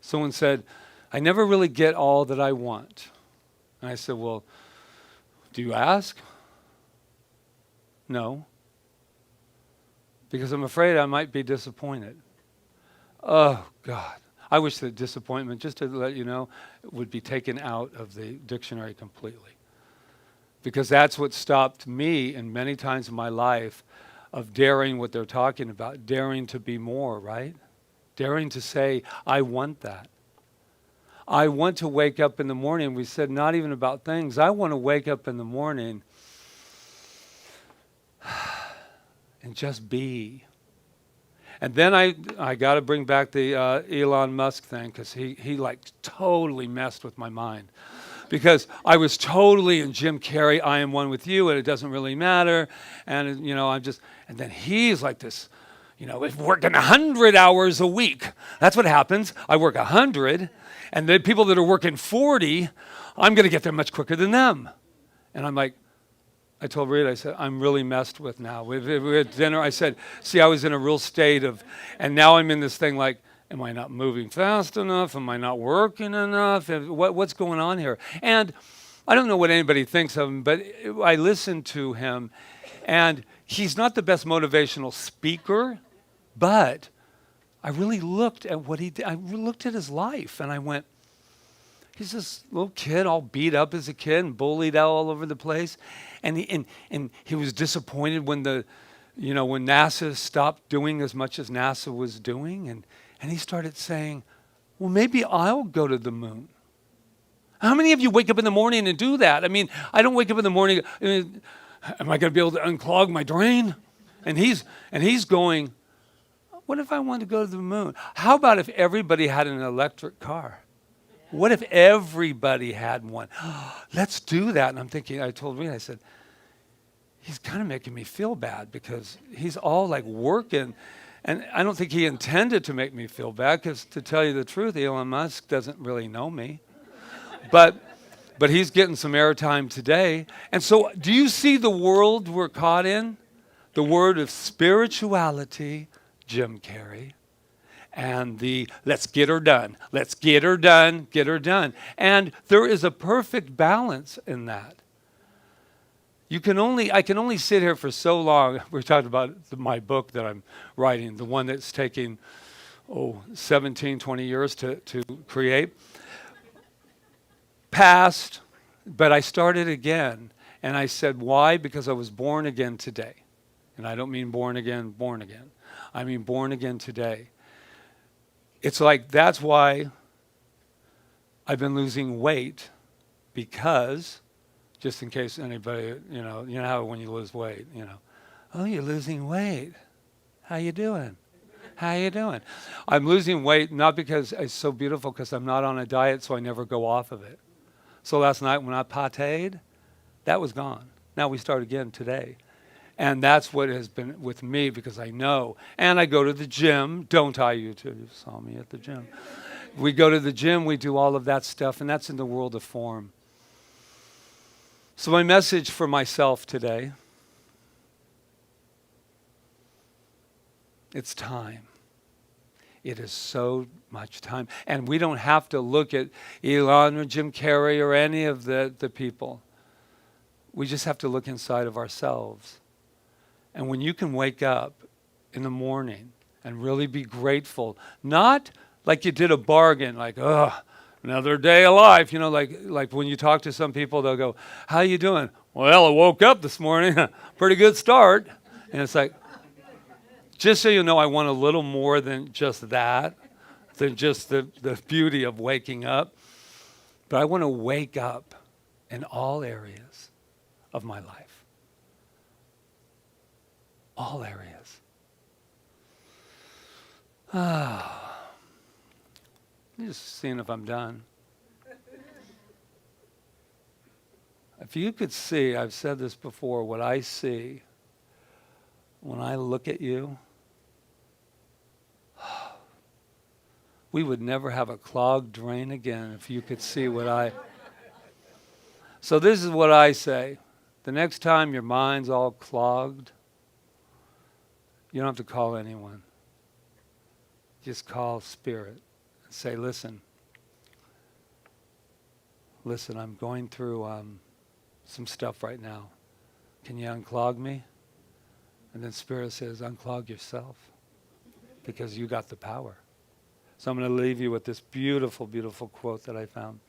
Someone said, I never really get all that I want. And I said, well, do you ask? No. Because I'm afraid I might be disappointed. Oh, God. I wish that disappointment, just to let you know, would be taken out of the dictionary completely. Because that's what stopped me in many times in my life of daring what they're talking about, daring to be more, right? Daring to say, I want that. I want to wake up in the morning. We said not even about things. I want to wake up in the morning and just be. And then I got to bring back the Elon Musk thing, because he like totally messed with my mind. Because I was totally in Jim Carrey, I am one with you, and it doesn't really matter. And, and then he's like this, if working 100 hours a week, that's what happens. I work 100, and the people that are working 40, I'm going to get there much quicker than them. And I'm like, I told Rita, I said, I'm really messed with now. We had dinner, I said, see, I was in a real state of, and now I'm in this thing like, am I not moving fast enough? Am I not working enough? What's going on here? And I don't know what anybody thinks of him, but I listened to him, and he's not the best motivational speaker, but I really looked at what he did. I looked at his life, and I went, he's this little kid, all beat up as a kid and bullied out all over the place. And he was disappointed when when NASA stopped doing as much as NASA was doing. And he started saying, well, maybe I'll go to the moon. How many of you wake up in the morning and do that? I mean, I don't wake up in the morning, am I going to be able to unclog my drain? And he's going, what if I want to go to the moon? How about if everybody had an electric car? What if everybody had one? Let's do that. And I'm thinking, I told Rita, I said, he's kind of making me feel bad because he's all like working. And I don't think he intended to make me feel bad because, to tell you the truth, Elon Musk doesn't really know me. But he's getting some airtime today. And so do you see the world we're caught in? The word of spirituality, Jim Carrey, and the let's get her done, let's get her done, get her done. And there is a perfect balance in that. I can only sit here for so long. We're talking about my book that I'm writing, the one that's taking 17, 20 years to create. Passed, but I started again. And I said, why? Because I was born again today. And I don't mean born again. I mean born again today. It's like, that's why I've been losing weight, because, just in case anybody, you know how when you lose weight, oh, you're losing weight. How you doing? How you doing? I'm losing weight not because it's so beautiful, because I'm not on a diet, so I never go off of it. So last night when I patéed, that was gone. Now we start again today. And that's what has been with me, because I know. And I go to the gym. Don't I? You two saw me at the gym. We go to the gym. We do all of that stuff. And that's in the world of form. So my message for myself today, it's time. It is so much time. And we don't have to look at Elon or Jim Carrey or any of the people. We just have to look inside of ourselves. And when you can wake up in the morning and really be grateful, not like you did a bargain, like, another day of life, like when you talk to some people, they'll go, how you doing? Well, I woke up this morning, pretty good start. And it's like, just so you know, I want a little more than just that, than just the beauty of waking up. But I want to wake up in all areas of my life. All areas. I'm just seeing if I'm done. If you could see, I've said this before, what I see when I look at you, we would never have a clogged drain again if you could see what I... So this is what I say. The next time your mind's all clogged, you don't have to call anyone. Just call Spirit and say, listen, I'm going through some stuff right now. Can you unclog me? And then Spirit says, unclog yourself, because you got the power. So I'm going to leave you with this beautiful, beautiful quote that I found.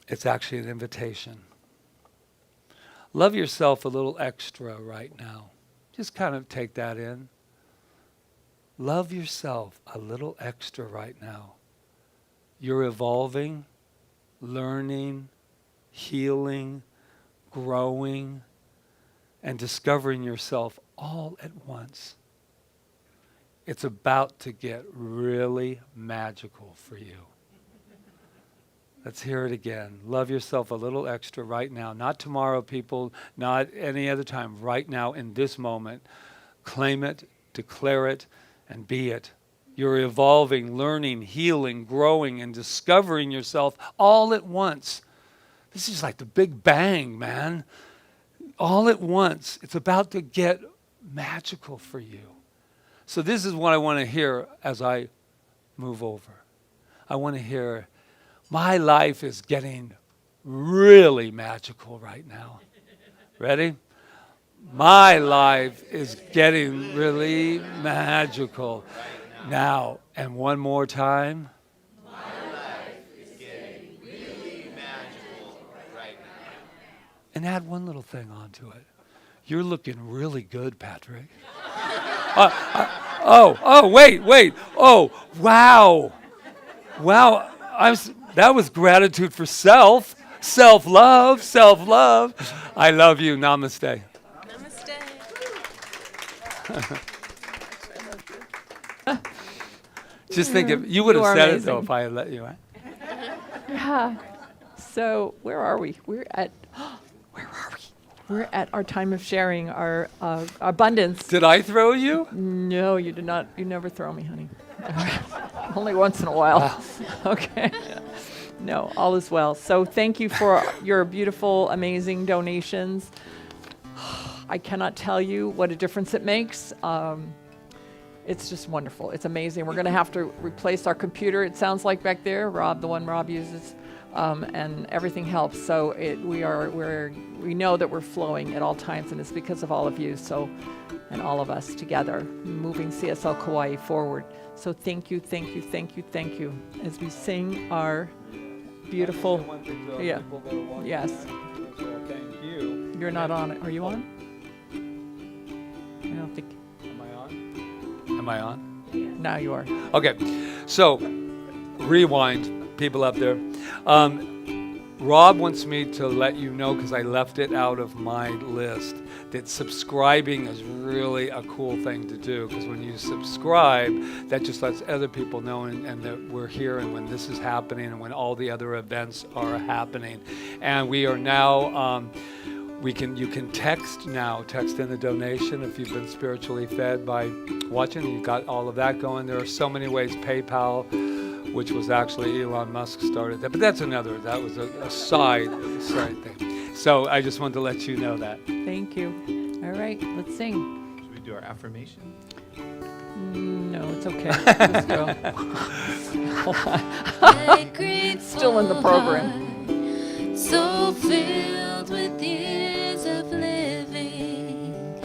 It's actually an invitation. Love yourself a little extra right now. Just kind of take that in. Love yourself a little extra right now. You're evolving, learning, healing, growing, and discovering yourself all at once. It's about to get really magical for you. Let's hear it again. Love yourself a little extra right now. Not tomorrow, people, not any other time. Right now, in this moment. Claim it, declare it, and be it. You're evolving, learning, healing, growing, and discovering yourself all at once. This is like the Big Bang, man. All at once. It's about to get magical for you. So this is what I want to hear as I move over. I want to hear, My life is getting really magical right now. Ready? My life is getting really magical now. And one more time. My life is getting really magical right now. And add one little thing onto it. You're looking really good, Patrick. Wait. Oh, wow. Wow. That was gratitude for self. Self-love. I love you. Namaste. Just think if you would have are said amazing. it though if I had let you. Yeah. So where are we? Where are we? We're at our time of sharing our abundance. Did I throw you? No, you did not. You never throw me, honey. Only once in a while. Okay. No, all is well. So thank you for your beautiful, amazing donations. I cannot tell you what a difference it makes. It's just wonderful. It's amazing. We're going to have to replace our computer, it sounds like back there, the one Rob uses, and everything helps. So we know that we're flowing at all times, and it's because of all of you. So, and all of us together, moving CSL Kauai forward. So thank you as we sing our beautiful. Yeah. Yes. Thank you. You're not on it. Are you on? I don't think. Am I on? Now you are. Okay, so rewind, people up there. Rob wants me to let you know, because I left it out of my list, that subscribing is really a cool thing to do, because when you subscribe, that just lets other people know and that we're here and when this is happening and when all the other events are happening. And we are now... you can text in a donation if you've been spiritually fed by watching. You've got all of that going. There are so many ways. PayPal, which was actually Elon Musk started that, but that was a side thing. So I just wanted to let you know that. Thank you. All right, let's sing. Should we do our affirmation? No, it's okay. Let's go. Still in the program. So filled with years of living,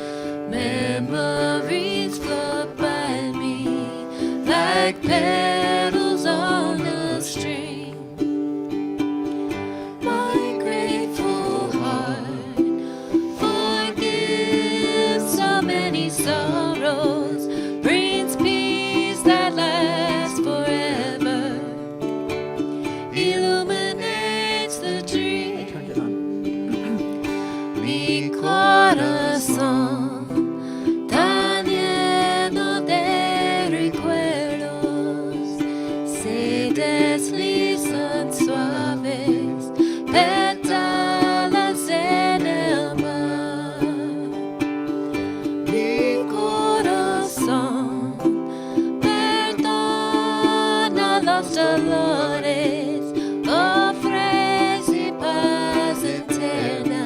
memories float by me like petals on a string. My grateful heart forgives so many sorrows, brings peace that lasts forever, illuminates the dream. Turned it on. Mi corazón tan lleno de recuerdos se deslizan suaves pétalas en el mar. Mi corazón perdona los dolores, ofrece paz eterna,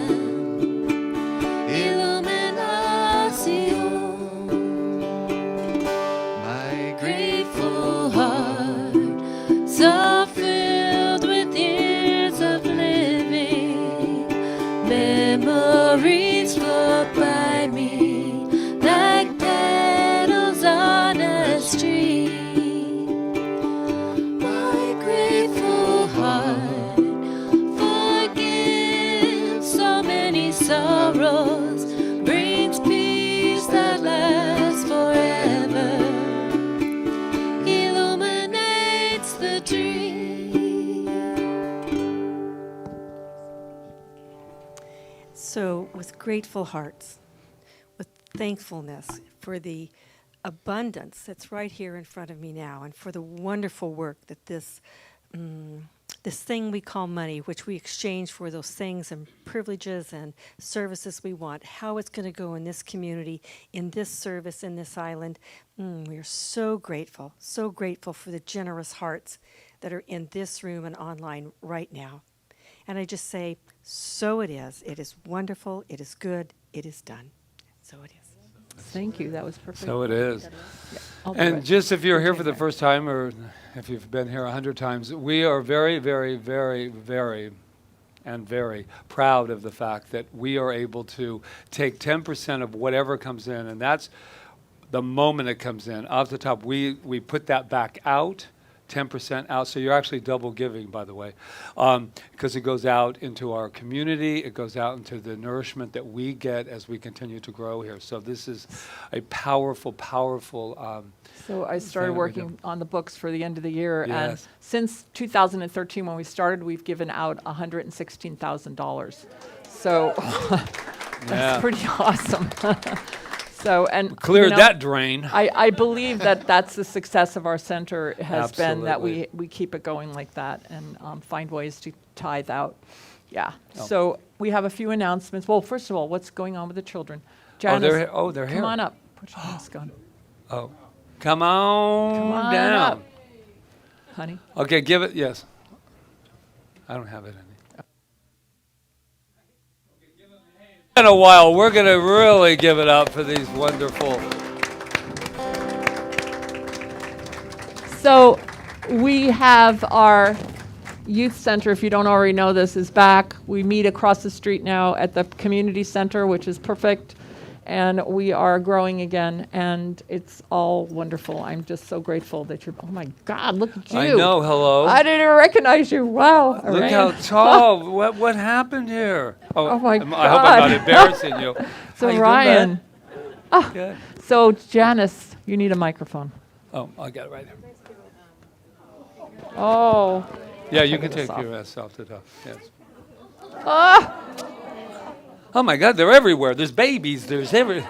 iluminación. My grateful heart, so filled with years of living, memories float by me like petals on a stream. My grateful heart forgives so many sorrows, brings peace that lasts forever, illuminates the dream. So, with grateful hearts, with thankfulness for the abundance that's right here in front of me now, and for the wonderful work that this thing we call money, which we exchange for those things and privileges and services we want, how it's going to go in this community, in this service, in this island. We are so grateful for the generous hearts that are in this room and online right now. And I just say, so it is. It is wonderful. It is good. It is done. So it is. Thank you. That was perfect. So it is. I'll do And it. just if you're here Okay, for the bye. first time, or if you've been here 100 times, we are very, very, very, very, and very proud of the fact that we are able to take 10% of whatever comes in, and that's the moment it comes in. Off the top, we put that back out, 10% out. So you're actually double giving, by the way, because it goes out into our community. It goes out into the nourishment that we get as we continue to grow here. So this is a powerful, powerful. So I started thing we working on the books for the end of the year, and Yes. since 2013, when we started, we've given out $116,000. So that's Yeah. pretty awesome. So and Cleared you know, that drain. I believe that that's the success of our center has been that Absolutely. we keep it going like that and find ways to tithe out. Yeah. Oh. So we have a few announcements. Well, first of all, what's going on with the children? Oh, Janice, they're here. Oh, they're come here. on up. Put your mask on. Oh, come on, Come on down. up, honey. Okay, give it. Yes. I don't have it any. In a while, we're going to really give it up for these wonderful. So we have our youth center, if you don't already know this, is back. We meet across the street now at the community center, which is perfect. And we are growing again, and it's all wonderful. I'm just so grateful that you're, oh my God, look at you. I know. Hello. I didn't even recognize you. Wow. Look Orion. how tall. What happened here? Oh my I hope I'm not God. embarrassing you. So How you doing, Ryan. bud? Good. So Janice, you need a microphone. Oh, I got it right here. Oh. Yeah, you can this take off. your ass off the top. Yes. Ah. Oh my God, they're everywhere. There's babies. There's every.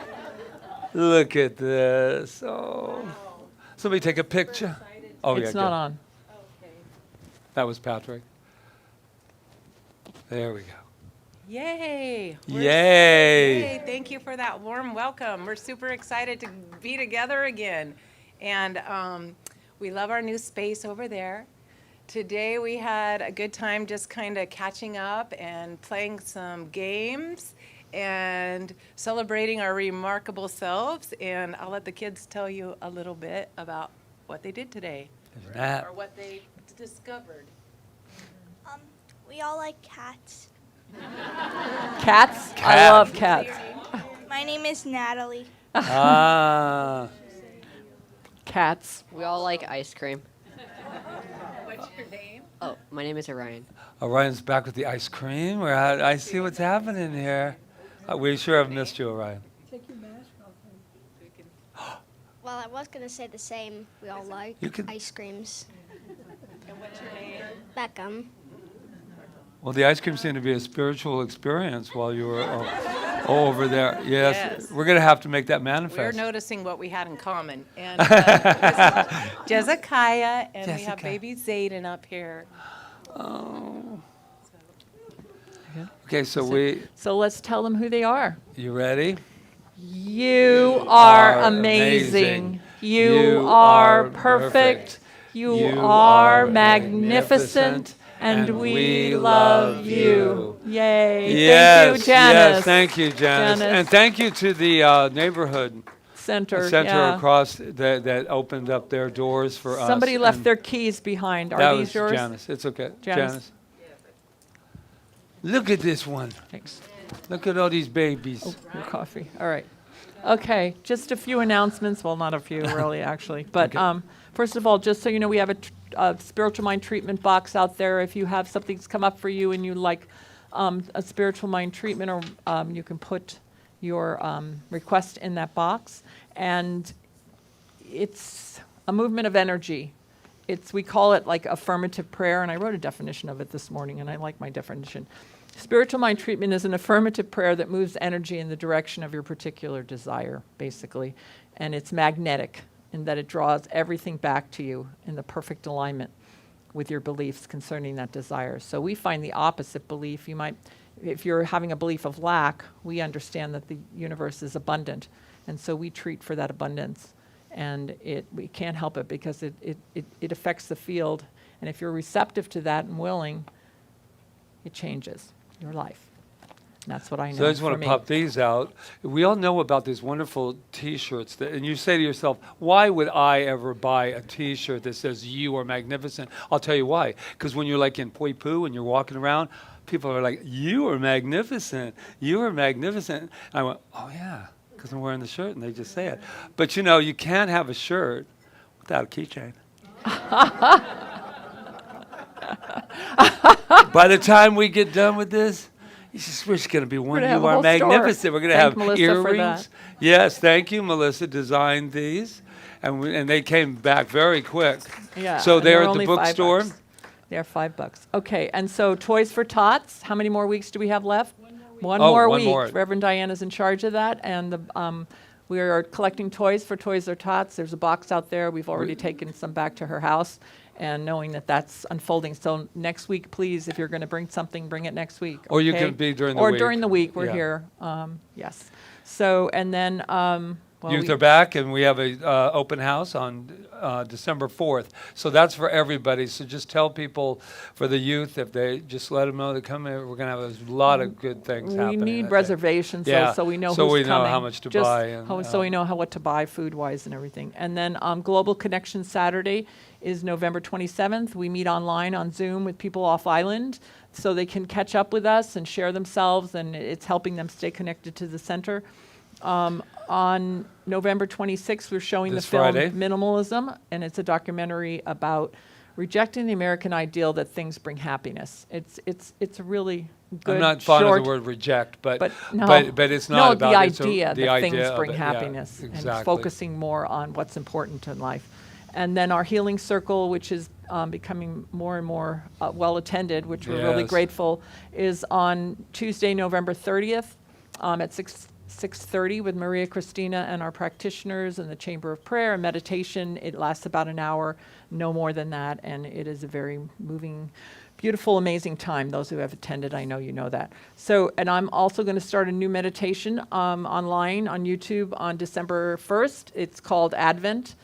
Look at this. Oh. Somebody take a picture. Oh, It's yeah. not good. on. That was Patrick. There we go. Yay! Yay. Thank you for that warm welcome. We're super excited to be together again. And we love our new space over there. Today we had a good time just kind of catching up and playing some games and celebrating our remarkable selves. And I'll let the kids tell you a little bit about what they did today That. or what they discovered. We all like cats. Cats? I Cat. love cats. My name is Natalie. Ah. Cats. We all like ice cream. What's your name? Oh, my name is Orion. Orion's back with the ice cream. I see what's happening here. We sure have missed you, Orion. Well, I was going to say the same. We all like You can- ice creams. And what's your name? Beckham. Well, the ice cream seemed to be a spiritual experience while you were over there. Yes. Yes. We're going to have to make that We're manifest. noticing what we had in common. And Jezakiah, and we have Jessica. baby Zayden up here. Oh. Okay, so So let's tell them who they are. you ready? You are are amazing. amazing. You You are are perfect. perfect. You You are are magnificent. magnificent, And and we we love love you. Yay. Yes, Thank you, Janice. yes, thank you, Janice. Janice. And thank you to the neighborhood Center. center yeah. across that opened up their doors for us. Somebody left and their keys behind. that Are was these yours? Janice. It's okay. Janice. Look at this one. Thanks. Look at all these babies. Oh, your coffee. All right. Okay, just a few announcements. Well, not a few, really, actually. But first of all, just so you know, we have a spiritual mind treatment box out there. If you have something's come up for you and you like a spiritual mind treatment, or you can put your request in that box. And it's a movement of energy. We call it like affirmative prayer, and I wrote a definition of it this morning, and I like my definition. Spiritual mind treatment is an affirmative prayer that moves energy in the direction of your particular desire, basically. And it's magnetic in that it draws everything back to you in the perfect alignment with your beliefs concerning that desire. So we find the opposite belief. If you're having a belief of lack, we understand that the universe is abundant. And so we treat for that abundance. And we can't help it because it affects the field. And if you're receptive to that and willing, it changes your life. That's what I know. So I just want for to me. pop these out. We all know about these wonderful T-shirts, and you say to yourself, why would I ever buy a T-shirt that says "You are magnificent"? I'll tell you why. Because when you're like in Poipu and you're walking around, people are like, "You are magnificent. You are magnificent." And I went, "Oh yeah," because I'm wearing the shirt, and they just say it. But you know, you can't have a shirt without a keychain. By the time we get done with this, you just wish it's going to be one. gonna have You a are whole store. magnificent. We're going to Thank have Melissa for that. earrings. Yes, thank you. Melissa designed these, and they came back very quick. Yeah. So and they're at the only bookstore. $5. They're $5. Okay, and so Toys for Tots. How many more weeks do we have left? One Oh, more one week. more. Reverend Diana's in charge of that, and we are collecting toys for Toys for Tots. There's a box out there. We've already taken some back to her house, and knowing that that's unfolding. So next week, please, if you're going to bring something, bring it next week. Or you okay? can be during the Or week. during the week, we're Yeah. here. Yes. So, and then well, Youth are back, and we have a open house on December 4th. So that's for everybody. So just tell people for the youth, if they just let them know to come here. We're going to have a lot of good things we happening. need that day. reservations Yeah, so we know so who's we know coming. how much to Just buy and, so we know what to buy food-wise and everything. And then Global Connection Saturday is November 27th. We meet online on Zoom with people off island so they can catch up with us and share themselves, and it's helping them stay connected to the center. On November 26th, we're showing This the film Friday. Minimalism, and it's a documentary about rejecting the American ideal that things bring happiness. It's a really good, I'm not fond short, of the word reject, but no, but it's not about the it's idea the that idea things of bring it. Yeah, happiness and exactly. focusing more on what's important in life. And then our healing circle, which is becoming more and more well attended, which we're really Yes. grateful, is on Tuesday, November 30th at 6:30 with Maria Christina and our practitioners in the Chamber of Prayer and meditation. It lasts about an hour, no more than that, and it is a very moving, beautiful, amazing time. Those who have attended, I know you know that. So, and I'm also going to start a new meditation online on YouTube on December 1st. It's called Advent,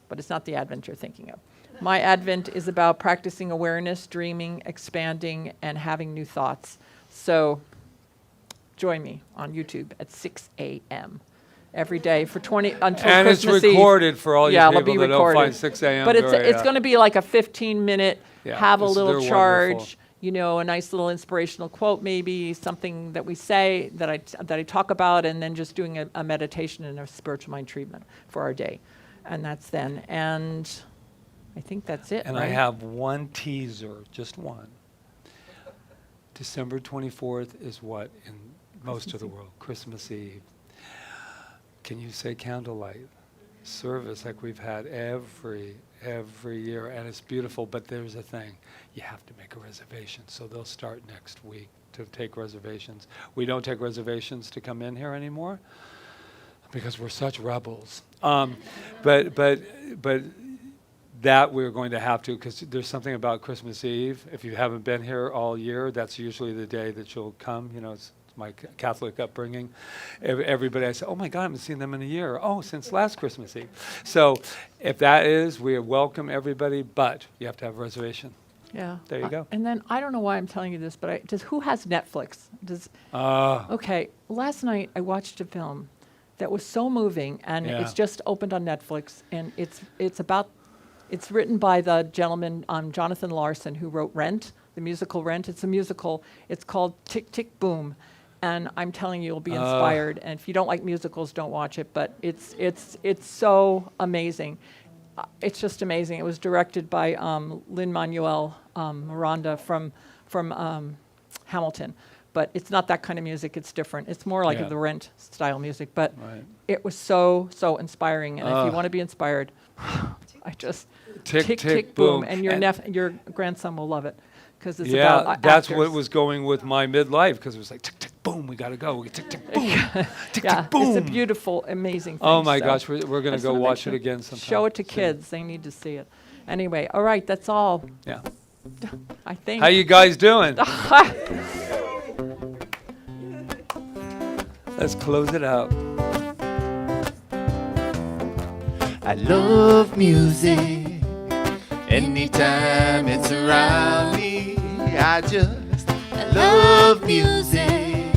but it's not the Advent you're thinking of. My Advent is about practicing awareness, dreaming, expanding, and having new thoughts. So join me on YouTube at 6 a.m. every day for 20 until And it's Christmas Eve. recorded for all you Yeah, it'll people be that don't recorded. find 6 a.m. But it's very, going to be like a 15-minute, Yeah, have a they're little wonderful. charge, you know, a nice little inspirational quote, maybe something that we say that I talk about, and then just doing a meditation and a spiritual mind treatment for our day, and that's then. And I think that's it. And right? I have one teaser, just one. December 24th is what in most of the world? Christmas Eve. Can you say candlelight service like we've had every year, and it's beautiful, but there's a thing. You have to make a reservation, so they'll start next week to take reservations. We don't take reservations to come in here anymore because we're such rebels. But that we're going to have to, because there's something about Christmas Eve. If you haven't been here all year, that's usually the day that you'll come. You know, it's my Catholic upbringing. Everybody, I say, oh my God, I haven't seen them in a year. Oh, since last Christmas Eve. So if that is, we welcome everybody, but you have to have a reservation. Yeah. There you go. And then I don't know why I'm telling you this, but who has Netflix? Okay, last night I watched a film that was so moving, and Yeah. it's just opened on Netflix, and it's written by the gentleman Jonathan Larson, who wrote Rent, the musical Rent. It's a musical. It's called Tick Tick Boom, and I'm telling you, you'll be inspired. And if you don't like musicals, don't watch it. But it's so amazing. It's just amazing. It was directed by Lin-Manuel Miranda from Hamilton. But it's not that kind of music. It's different. It's more like Yeah. the Rent style music. But Right. it was so inspiring. And if you want to be inspired, I just Tick, tick, boom. And your grandson will love it because it's Yeah, about that's actors. what was going with my midlife, because it was like tick tick boom, we gotta go. Tick tick boom, tick Yeah, tick boom. it's a beautiful, amazing thing. Oh my so gosh, we're gonna just go wanna watch it mention- again sometime. Show it to soon. kids; they need to see it. Anyway, all right, that's all. Yeah. I think. How you guys doing? Let's close it out. I love music. Anytime it's around me, I just love music.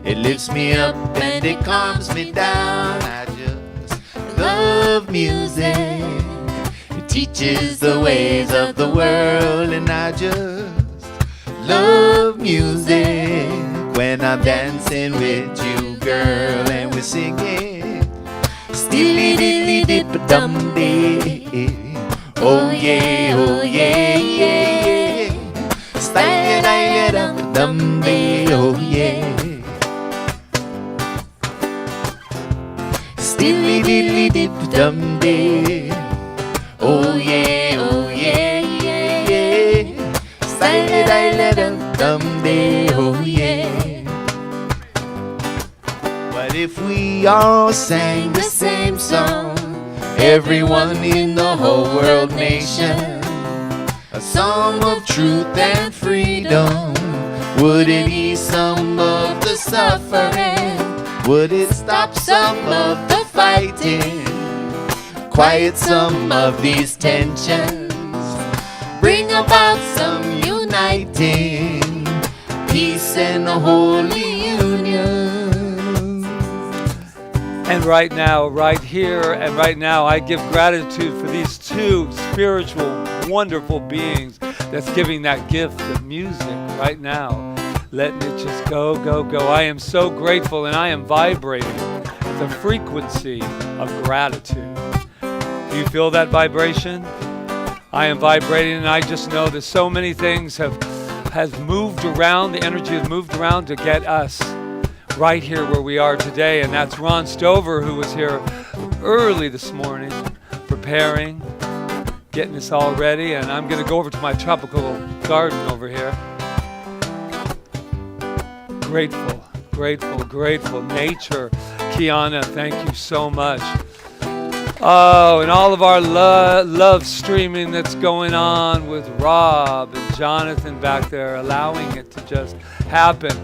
It lifts me up and it calms me down. I just love music. It teaches the ways of the world, and I just love music. When I'm dancing with you, girl, and we're singing Stilly dilly dip dum dee. Oh yeah, oh yeah, yeah, yeah. Style dile dum dum dee. Oh yeah. Stilly dilly dip dum dee. Oh yeah, oh yeah, yeah, yeah. Style dile dum dum dee. Oh yeah. What if we all sang the same song? Everyone in the whole world nation, a song of truth and freedom. Would it ease some of the suffering? Would it stop some of the fighting? Quiet some of these tensions? Bring about some uniting? Peace and a holy union. And right now, right here and right now, I give gratitude for these two spiritual, wonderful beings that's giving that gift of music right now. Letting it just go, go, go. I am so grateful, and I am vibrating the frequency of gratitude. Do you feel that vibration? I am vibrating, and I just know that so many things has moved around, the energy has moved around to get us right here where we are today. And that's Ron Stover, who was here early this morning preparing, getting us all ready. And I'm going to go over to my tropical garden over here. Grateful, grateful, grateful. Nature. Kiana, thank you so much. Oh, and all of our love streaming that's going on with Rob and Jonathan back there, allowing it to just happen.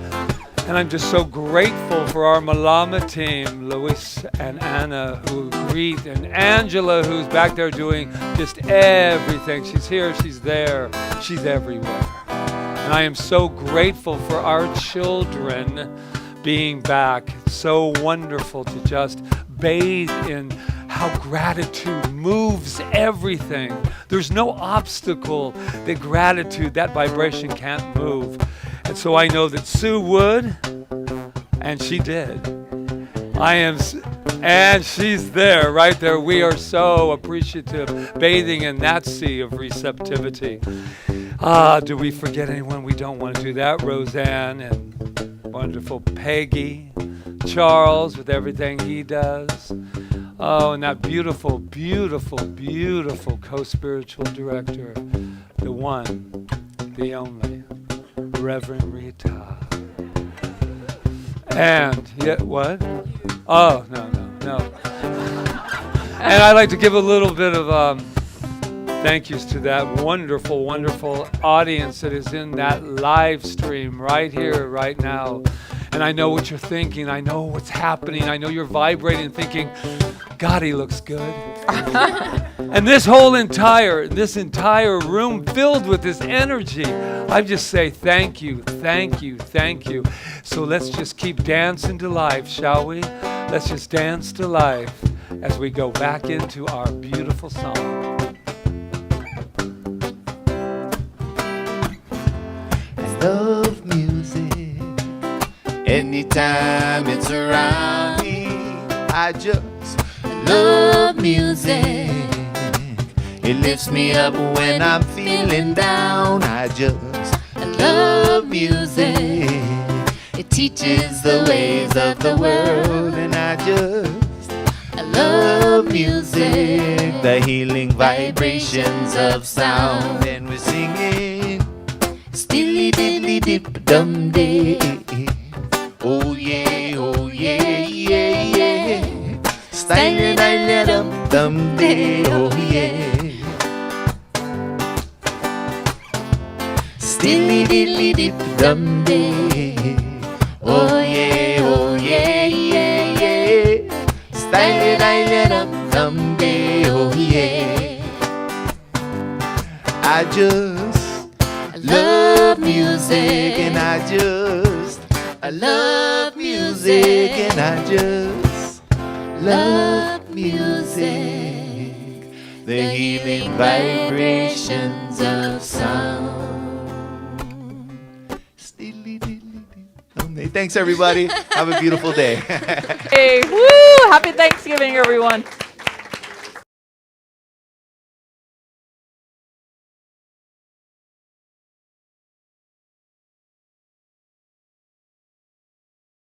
And I'm just so grateful for our Malama team, Luis and Anna, who greet, and Angela, who's back there doing just everything. She's here, she's there, she's everywhere. And I am so grateful for our children being back. It's so wonderful to just bathe in how gratitude moves everything. There's no obstacle that gratitude, that vibration can't move. And so I know that Sue would, and she did. And she's there, right there. We are so appreciative, bathing in that sea of receptivity. Do we forget anyone? We don't want to do that. Roseanne and wonderful Peggy, Charles with everything he does. Oh, and that beautiful, beautiful, beautiful co-spiritual director, the one, the only, Reverend Rita. And, yeah, what? Oh, no. And I'd like to give a little bit of thank yous to that wonderful, wonderful audience that is in that live stream right here, right now. And I know what you're thinking. I know what's happening. I know you're vibrating, thinking, God, he looks good. And this entire room filled with this energy, I just say thank you, thank you, thank you. So let's just keep dancing to life, shall we? Let's just dance to life as we go back into our beautiful song. I love music. Anytime it's around me, I just love music. It lifts me up when I'm feeling down. I just love music. It teaches the ways of the world, and I just love music. The healing vibrations of sound, and we're singing Stilly diddly dip dum day. Oh yeah, oh yeah, yeah, yeah. Style dile dum dum day, oh yeah. Stilly diddly dip dum day. Oh yeah, oh yeah, yeah, yeah. Style dile dum dum day, oh yeah. I just love music, and I just I love music and I just love music. The healing vibrations of sound. Thanks, everybody. Have a beautiful day. Hey, woo! Happy Thanksgiving, everyone.